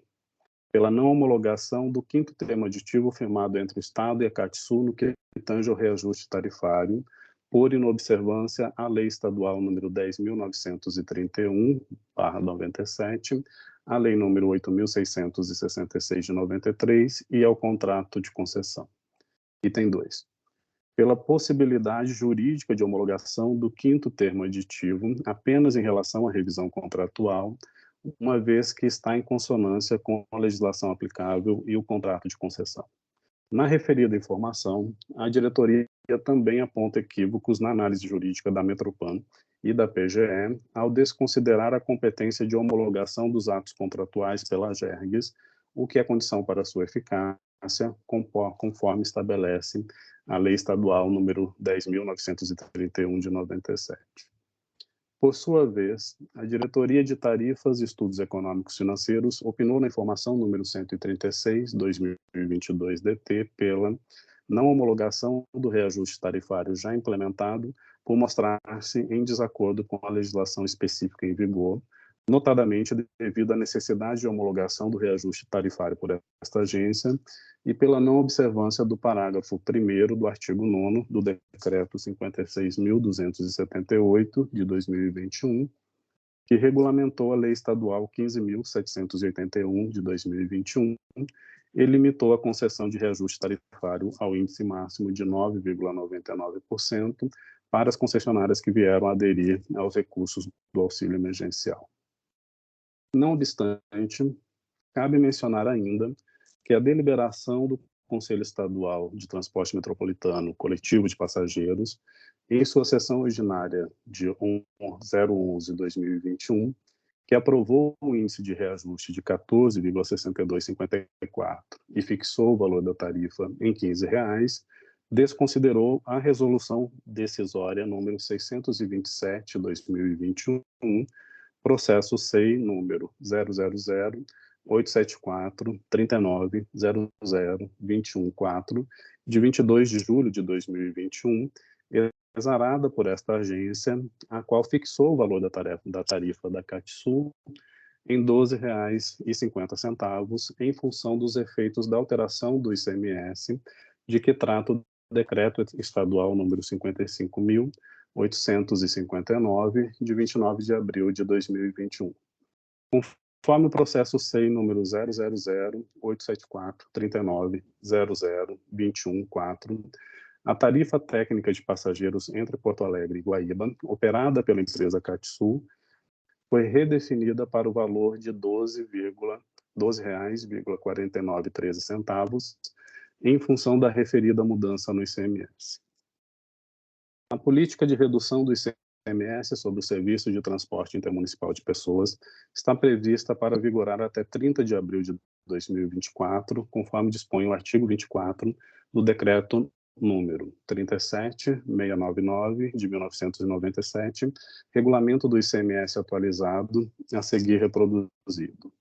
Speaker 2: Pela não homologação do 5º termo aditivo firmado entre o Estado e a CATSU no que tange ao reajuste tarifário, por inobservância à Lei Estadual número 10.931/97, à Lei número 8.666 de 93 e ao contrato de concessão. Item 2. Pela possibilidade jurídica de homologação do 5º termo aditivo apenas em relação à revisão contratual, uma vez que está em consonância com a legislação aplicável e o contrato de concessão. Na referida informação, a diretoria também aponta equívocos na análise jurídica da Metropan e da PGE ao desconsiderar a competência de homologação dos atos contratuais pela GERGS, o que é condição para sua eficácia, conforme estabelece a Lei Estadual número 10.931 de 97. Por sua vez, a Diretoria de Tarifas e Estudos Econômicos Financeiros opinou na informação número 136/2022-DT pela não homologação do reajuste tarifário já implementado por mostrar-se em desacordo com a legislação específica em vigor, notadamente devido à necessidade de homologação do reajuste tarifário por esta agência e pela não observância do parágrafo 1º do artigo 9º do Decreto 56.278, de 2021, que regulamentou a Lei Estadual 15.781, de 2021, e limitou a concessão de reajuste tarifário ao índice máximo de 9,99% para as concessionárias que vieram a aderir aos recursos do auxílio emergencial. Não obstante, cabe mencionar ainda que a deliberação do Conselho Estadual de Transporte Metropolitano Coletivo de Passageiros, em sua sessão ordinária de 011/2021, que aprovou o índice de reajuste de 14,6254 e fixou o valor da tarifa em R$ 15, desconsiderou a resolução decisória número 627/2021, processo SEI número 000-874-39-00-214, de 22 de julho de 2021, exarada por esta agência, a qual fixou o valor da tarifa da CATSU em R$ 12,50, em função dos efeitos da alteração do ICMS, de que trata o Decreto Estadual número 55.859, de 29 de abril de 2021. Conforme o processo SEI número 000-874-39-00-214, a tarifa técnica de passageiros entre Porto Alegre e Guaíba, operada pela empresa CATSU, foi redefinida para o valor de R$ 12,4913, em função da referida mudança no ICMS. A política de redução do ICMS sobre o serviço de transporte intermunicipal de pessoas está prevista para vigorar até 30 de abril de 2024, conforme dispõe o artigo 24 do Decreto número 37699, de 1997, Regulamento do ICMS atualizado, a seguir reproduzido.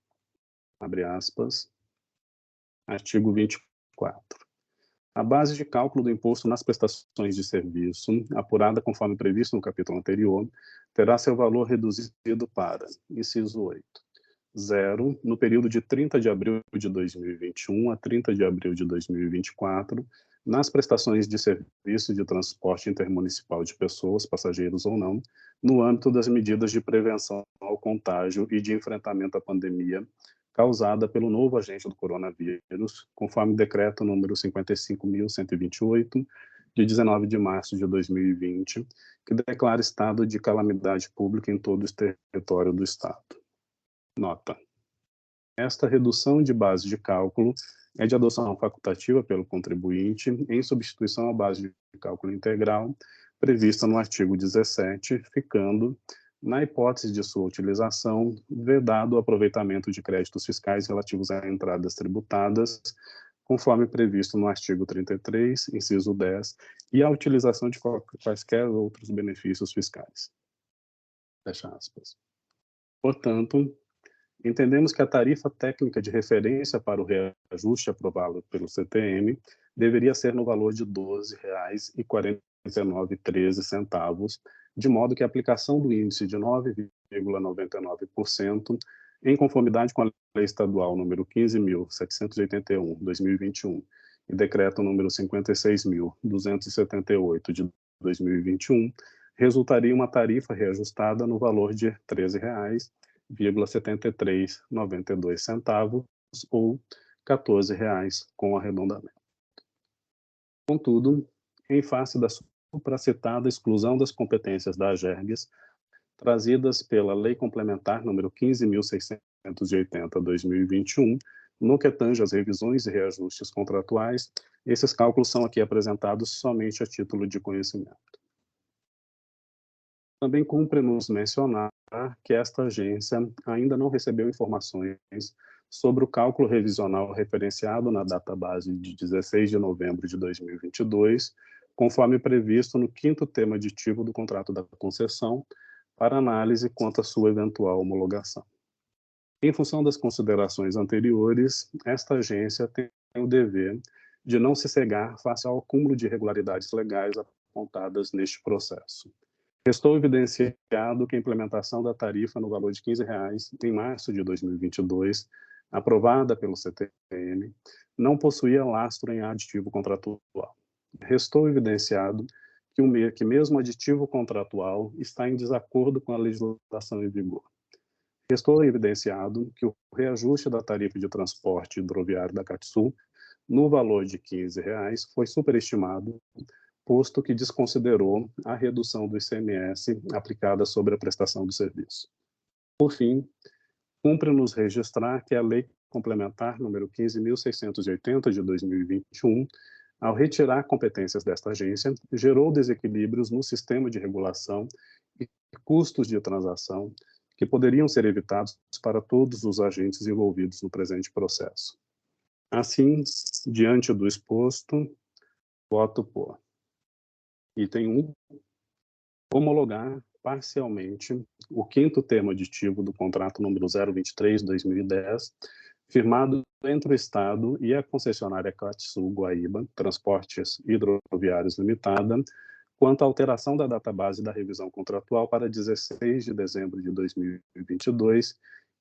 Speaker 2: Abre aspas. Artigo 24. A base de cálculo do imposto nas prestações de serviço, apurada conforme previsto no capítulo anterior, terá seu valor reduzido para, inciso 8, 0, no período de 30 de abril de 2021 a 30 de abril de 2024, nas prestações de serviço de transporte intermunicipal de pessoas, passageiros ou não, no âmbito das medidas de prevenção ao contágio e de enfrentamento à pandemia causada pelo novo agente do coronavírus, conforme decreto número 55.128, de 19 de março de 2020, que declara estado de calamidade pública em todo o território do Estado. Nota. Esta redução de base de cálculo é de adoção facultativa pelo contribuinte, em substituição à base de cálculo integral, prevista no artigo 17, ficando, na hipótese de sua utilização, vedado o aproveitamento de créditos fiscais relativos a entradas tributadas, conforme previsto no artigo 33, inciso 10, e a utilização de quaisquer outros benefícios fiscais. Fecha aspas. Portanto, entendemos que a tarifa técnica de referência para o reajuste aprovado pelo CTM deveria ser no valor de R$ 12,4913, de modo que a aplicação do índice de 9,99%, em conformidade com a Lei Estadual número 15.781/2021 e Decreto número 56.278 de 2021, resultaria em uma tarifa reajustada no valor de R$ 13,7392 ou R$ 14 com arredondamento. Contudo, em face da supracitada exclusão das competências da AGERGS, trazidas pela Lei Complementar número 15.680/2021, no que tange às revisões e reajustes contratuais, esses cálculos são aqui apresentados somente a título de conhecimento. Também cumpre-nos mencionar que esta agência ainda não recebeu informações sobre o cálculo revisional referenciado na database de 16 de novembro de 2022, conforme previsto no 5º tema aditivo do contrato da concessão, para análise quanto à sua eventual homologação. Em função das considerações anteriores, esta agência tem o dever de não se cegar face ao acúmulo de irregularidades legais apontadas neste processo. Restou evidenciado que a implementação da tarifa no valor de R$ 15 em março de 2022, aprovada pelo CTM, não possuía lastro em aditivo contratual. Restou evidenciado que mesmo o aditivo contratual está em desacordo com a legislação em vigor. Restou evidenciado que o reajuste da tarifa de transporte hidroviário da CATSUL, no valor de R$ 15, foi superestimado, posto que desconsiderou a redução do ICMS aplicada sobre a prestação do serviço. Por fim, cumpre-nos registrar que a Lei Complementar número 15.680 de 2021, ao retirar competências desta agência, gerou desequilíbrios no sistema de regulação e custos de transação que poderiam ser evitados para todos os agentes envolvidos no presente processo. Assim, diante do exposto, voto por: item 1, homologar parcialmente o 5º termo aditivo do contrato número 023/2010, firmado entre o Estado e a concessionária CATSUL Guaíba Transportes Hidroviários Limitada, quanto à alteração da database da revisão contratual para 16 de dezembro de 2022,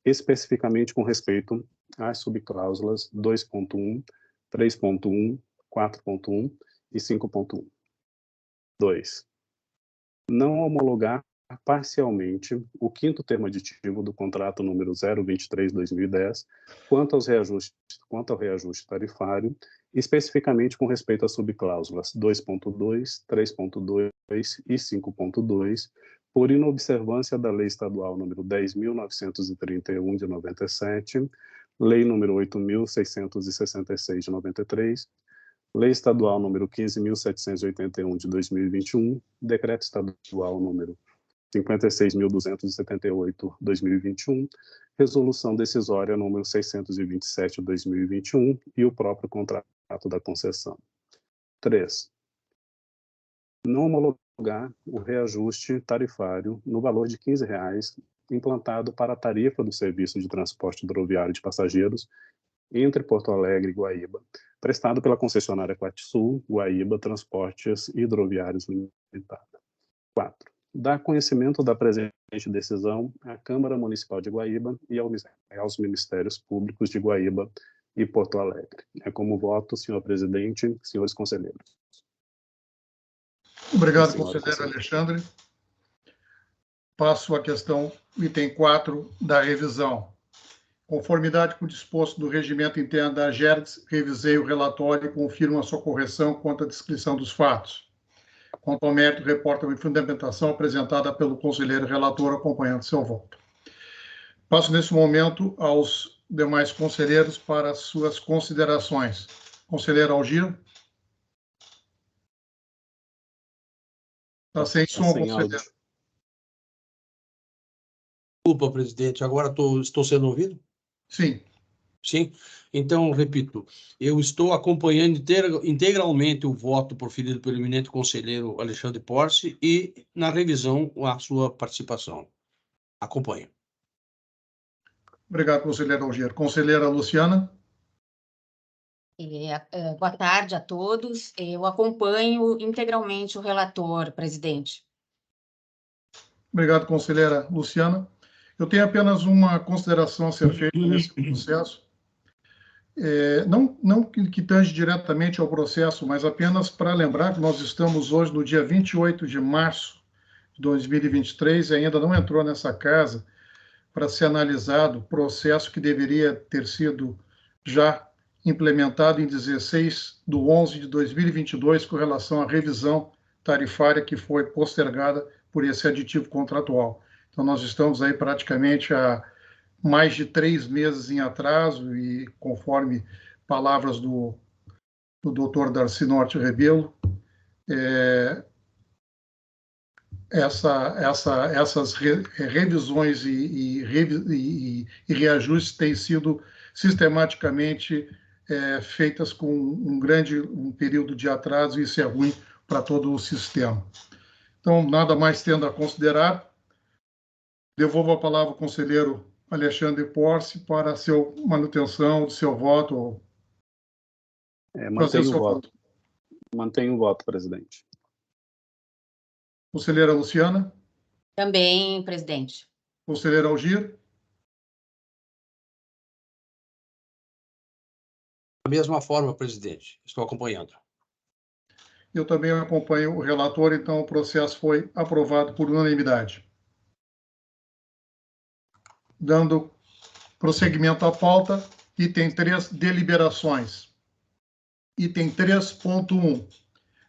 Speaker 2: especificamente com respeito às subcláusulas 2.1, 3.1, 4.1 e 5.1. 2. Não homologar parcialmente o 5º termo aditivo do contrato número 023/2010 quanto ao reajuste tarifário, especificamente com respeito às subcláusulas 2.2, 3.2 e 5.2, por inobservância da Lei Estadual número 10.931, de 97, Lei número 8.666, de 93, Lei Estadual número 15.781, de 2021, Decreto Estadual número 56.278, 2021, Resolução Decisória número 627, 2021 e o próprio contrato da concessão. 3. Não homologar o reajuste tarifário no valor de R$ 15 implantado para a tarifa do serviço de transporte hidroviário de passageiros entre Porto Alegre e Guaíba, prestado pela concessionária Quatsul Guaíba Transportes Hidroviários Limitada. 4. Dar conhecimento da presente decisão à Câmara Municipal de Guaíba e aos Ministérios Públicos de Guaíba e Porto Alegre. É como voto, senhor presidente, senhores conselheiros.
Speaker 1: Obrigado, conselheiro Alexandre. Passo à questão item 4 da revisão. Conformidade com o disposto do regimento interno da AGERGS, revisei o relatório e confirmo a sua correção quanto à descrição dos fatos. Quanto ao mérito, reporta a fundamentação apresentada pelo conselheiro relator, acompanhando seu voto. Passo, nesse momento, aos demais conselheiros para as suas considerações. Conselheiro Algir. Está sem som, conselheiro.
Speaker 6: Desculpa, presidente. Agora estou sendo ouvido?
Speaker 1: Sim.
Speaker 6: Sim? Então, repito, eu estou acompanhando integralmente o voto proferido pelo eminente conselheiro Alexandre Porce e, na revisão, a sua participação. Acompanho.
Speaker 1: Obrigado, conselheiro Algir. Conselheira Luciana.
Speaker 3: Boa tarde a todos. Eu acompanho integralmente o relator, presidente.
Speaker 1: Obrigado, conselheira Luciana. Eu tenho apenas uma consideração a ser feita nesse processo. Não que tange diretamente ao processo, mas apenas para lembrar que nós estamos hoje no dia 28 de março de 2023 e ainda não entrou nessa casa para ser analisado o processo que deveria ter sido já implementado em 16/11/2022 com relação à revisão tarifária que foi postergada por esse aditivo contratual. Então, nós estamos aí praticamente há mais de 3 meses em atraso e, conforme palavras do doutor Darcy Norte Rebelo, essas revisões e reajustes têm sido sistematicamente feitas com um período de atraso, e isso é ruim para todo o sistema. Então, nada mais tendo a considerar, devolvo a palavra ao conselheiro Alexandre Porce para a manutenção do seu voto.
Speaker 2: Mantenho o voto, presidente.
Speaker 1: Conselheira Luciana.
Speaker 3: Também, presidente.
Speaker 1: Conselheiro Algir.
Speaker 6: Da mesma forma, presidente. Estou acompanhando.
Speaker 1: Eu também acompanho o relator, então o processo foi aprovado por unanimidade. Dando prosseguimento à pauta, item 3, deliberações. Item 3.1,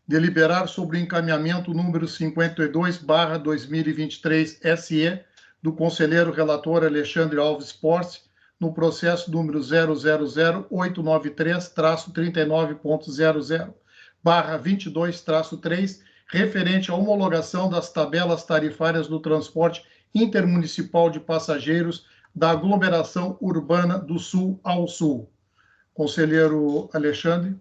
Speaker 1: deliberar sobre o encaminhamento número 52/2023 SE do conselheiro relator Alexandre Alves Porce, no processo número 000-893-39.00/22-3, referente à homologação das tabelas tarifárias do transporte intermunicipal de passageiros da aglomeração urbana do Sul ao Sul. Conselheiro Alexandre.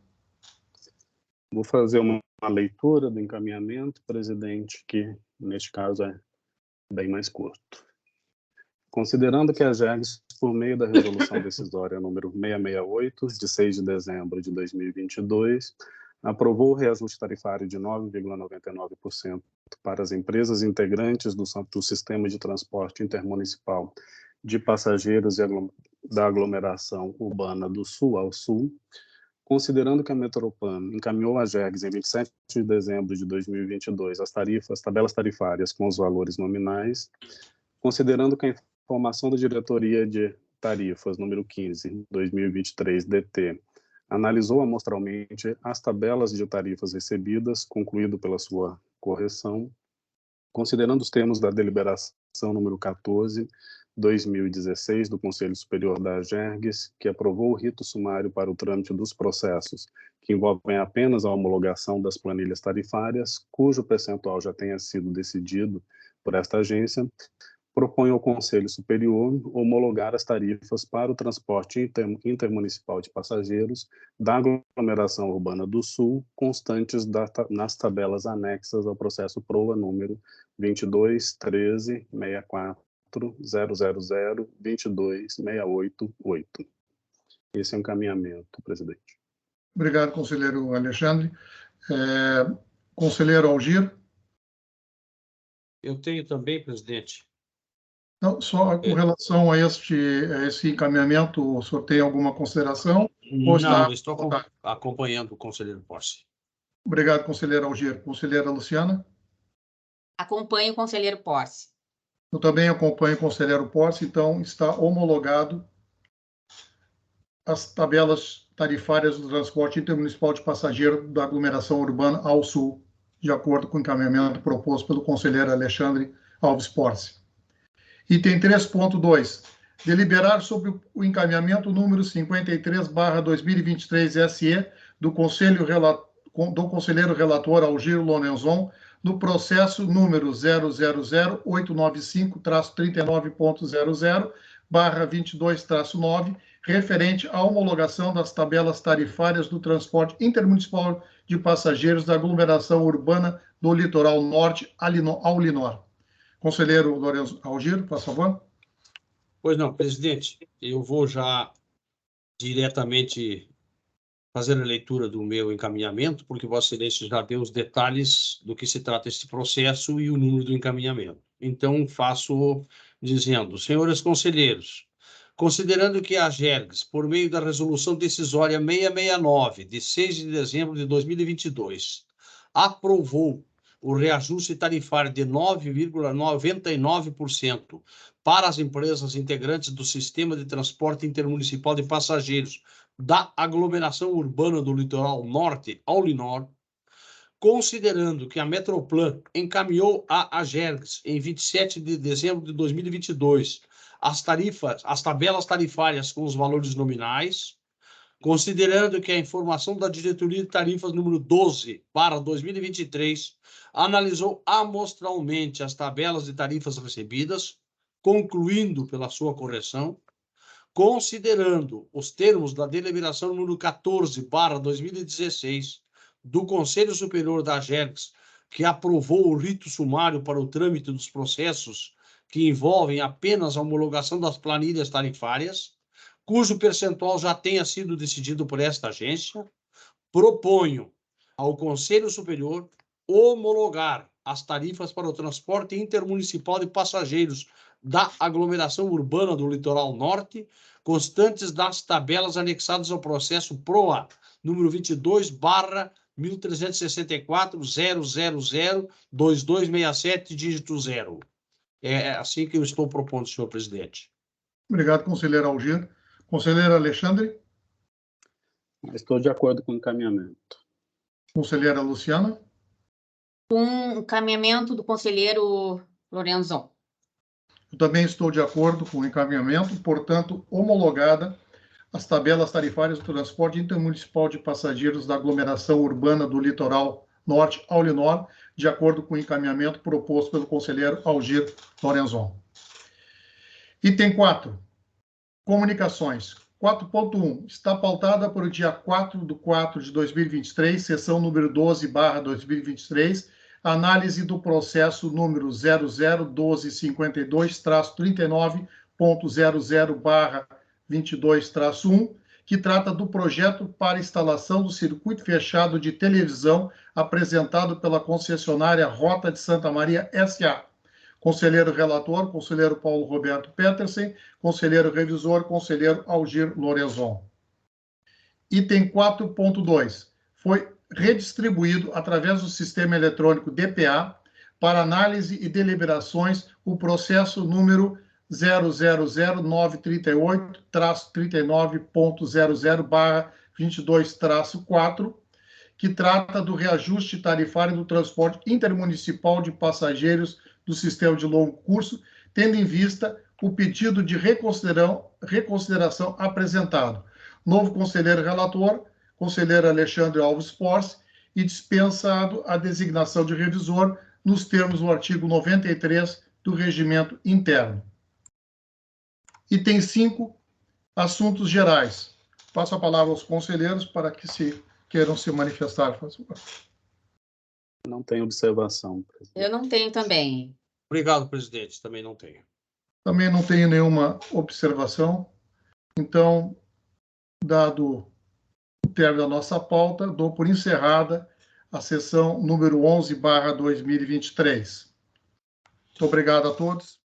Speaker 2: Vou fazer uma leitura do encaminhamento, presidente, que neste caso é bem mais curto. Considerando que a AGERGS, por meio da resolução decisória número 668, de 6 de dezembro de 2022, aprovou o reajuste tarifário de 9,99% para as empresas integrantes do sistema de transporte intermunicipal de passageiros da aglomeração urbana do Sul ao Sul, considerando que a Metropan encaminhou à AGERGS em 27 de dezembro de 2022 as tabelas tarifárias com os valores nominais, considerando que a informação da Diretoria de Tarifas, número 15, 2023, DT, analisou amostralmente as tabelas de tarifas recebidas, concluído pela sua correção, Considerando os termos da deliberação número 14/2016 do Conselho Superior da AGERGS, que aprovou o rito sumário para o trâmite dos processos que envolvem apenas a homologação das planilhas tarifárias, cujo percentual já tenha sido decidido por esta agência, propõe ao Conselho Superior homologar as tarifas para o transporte intermunicipal de passageiros da aglomeração urbana do Sul, constantes nas tabelas anexas ao processo PROA número 22.13.64.000.22.688. Esse é o encaminhamento, presidente.
Speaker 1: Obrigado, conselheiro Alexandre. Conselheiro Algir?
Speaker 6: Eu tenho também, presidente.
Speaker 1: Não, só com relação a esse encaminhamento, o senhor tem alguma consideração?
Speaker 6: Não, estou acompanhando o conselheiro Porce.
Speaker 1: Obrigado, conselheiro Algir. Conselheira Luciana?
Speaker 3: Acompanho o conselheiro Porce.
Speaker 1: Eu também acompanho o conselheiro Porce, então está homologado as tabelas tarifárias do transporte intermunicipal de passageiro da aglomeração urbana ao Sul, de acordo com o encaminhamento proposto pelo conselheiro Alexandre Alves Porce. Item 3.2. Deliberar sobre o encaminhamento número 53/2023 SE do conselheiro relator Algir Lorenzon no processo número 000-895-39.00/22-9, referente à homologação das tabelas tarifárias do transporte intermunicipal de passageiros da aglomeração urbana do Litoral Norte ao Linor. Conselheiro Lourenço Algir, por favor.
Speaker 6: Pois não, presidente, eu vou já diretamente fazer a leitura do meu encaminhamento, porque Vossa Excelência já deu os detalhes do que se trata este processo e o número do encaminhamento. Então, faço dizendo, senhores conselheiros, considerando que a AGERGS, por meio da resolução decisória 669, de 6 de dezembro de 2022, aprovou o reajuste tarifário de 9,99% para as empresas integrantes do Sistema de Transporte Intermunicipal de Passageiros da aglomeração urbana do Litoral Norte ao Linor, considerando que a Metroplan encaminhou à AGERGS, em 27 de dezembro de 2022, as tabelas tarifárias com os valores nominais, considerando que a informação da Diretoria de Tarifas número 12/2023 analisou amostralmente as tabelas de tarifas recebidas, concluindo pela sua correção, considerando os termos da deliberação número 14/2016 do Conselho Superior da AGERGS, que aprovou o rito sumário para o trâmite dos processos que envolvem apenas a homologação das planilhas tarifárias, cujo percentual já tenha sido decidido por esta agência, proponho ao Conselho Superior homologar as tarifas para o transporte intermunicipal de passageiros da aglomeração urbana do Litoral Norte, constantes das tabelas anexadas ao processo PROA, número 22/1364.000.2267, dígito 0. É assim que eu estou propondo, senhor presidente.
Speaker 1: Obrigado, conselheiro Algir. Conselheiro Alexandre?
Speaker 2: Estou de acordo com o encaminhamento.
Speaker 1: Conselheira Luciana?
Speaker 3: Com o encaminhamento do conselheiro Lorenzon.
Speaker 1: Eu também estou de acordo com o encaminhamento, portanto, homologada as tabelas tarifárias do transporte intermunicipal de passageiros da aglomeração urbana do Litoral Norte ao Linor, de acordo com o encaminhamento proposto pelo conselheiro Algir Lorenzon. Item 4. Comunicações. 4.1. Está pautada para o dia 4/4/2023, sessão número 12/2023, análise do processo número 001252-39.00/22-1, que trata do projeto para instalação do circuito fechado de televisão apresentado pela concessionária Rota de Santa Maria S.A. Conselheiro relator, conselheiro Paulo Roberto Petersen, conselheiro revisor, conselheiro Algir Lorenzon. Item 4.2. Foi redistribuído através do sistema eletrônico DPA para análise e deliberações o processo número 000938-39.00/22-4, que trata do reajuste tarifário do transporte intermunicipal de passageiros do sistema de longo curso, tendo em vista o pedido de reconsideração apresentado. Novo conselheiro relator, conselheiro Alexandre Alves Porce, e dispensado a designação de revisor nos termos do artigo 93 do Regimento Interno. Item 5, assuntos gerais. Passo a palavra aos conselheiros para que queiram se manifestar.
Speaker 2: Não tem observação, presidente.
Speaker 3: Eu não tenho também.
Speaker 6: Obrigado, presidente. Também não tenho.
Speaker 1: Também não tenho nenhuma observação. Então, dado o término da nossa pauta, dou por encerrada a sessão número 11/2023. Muito obrigado a todos.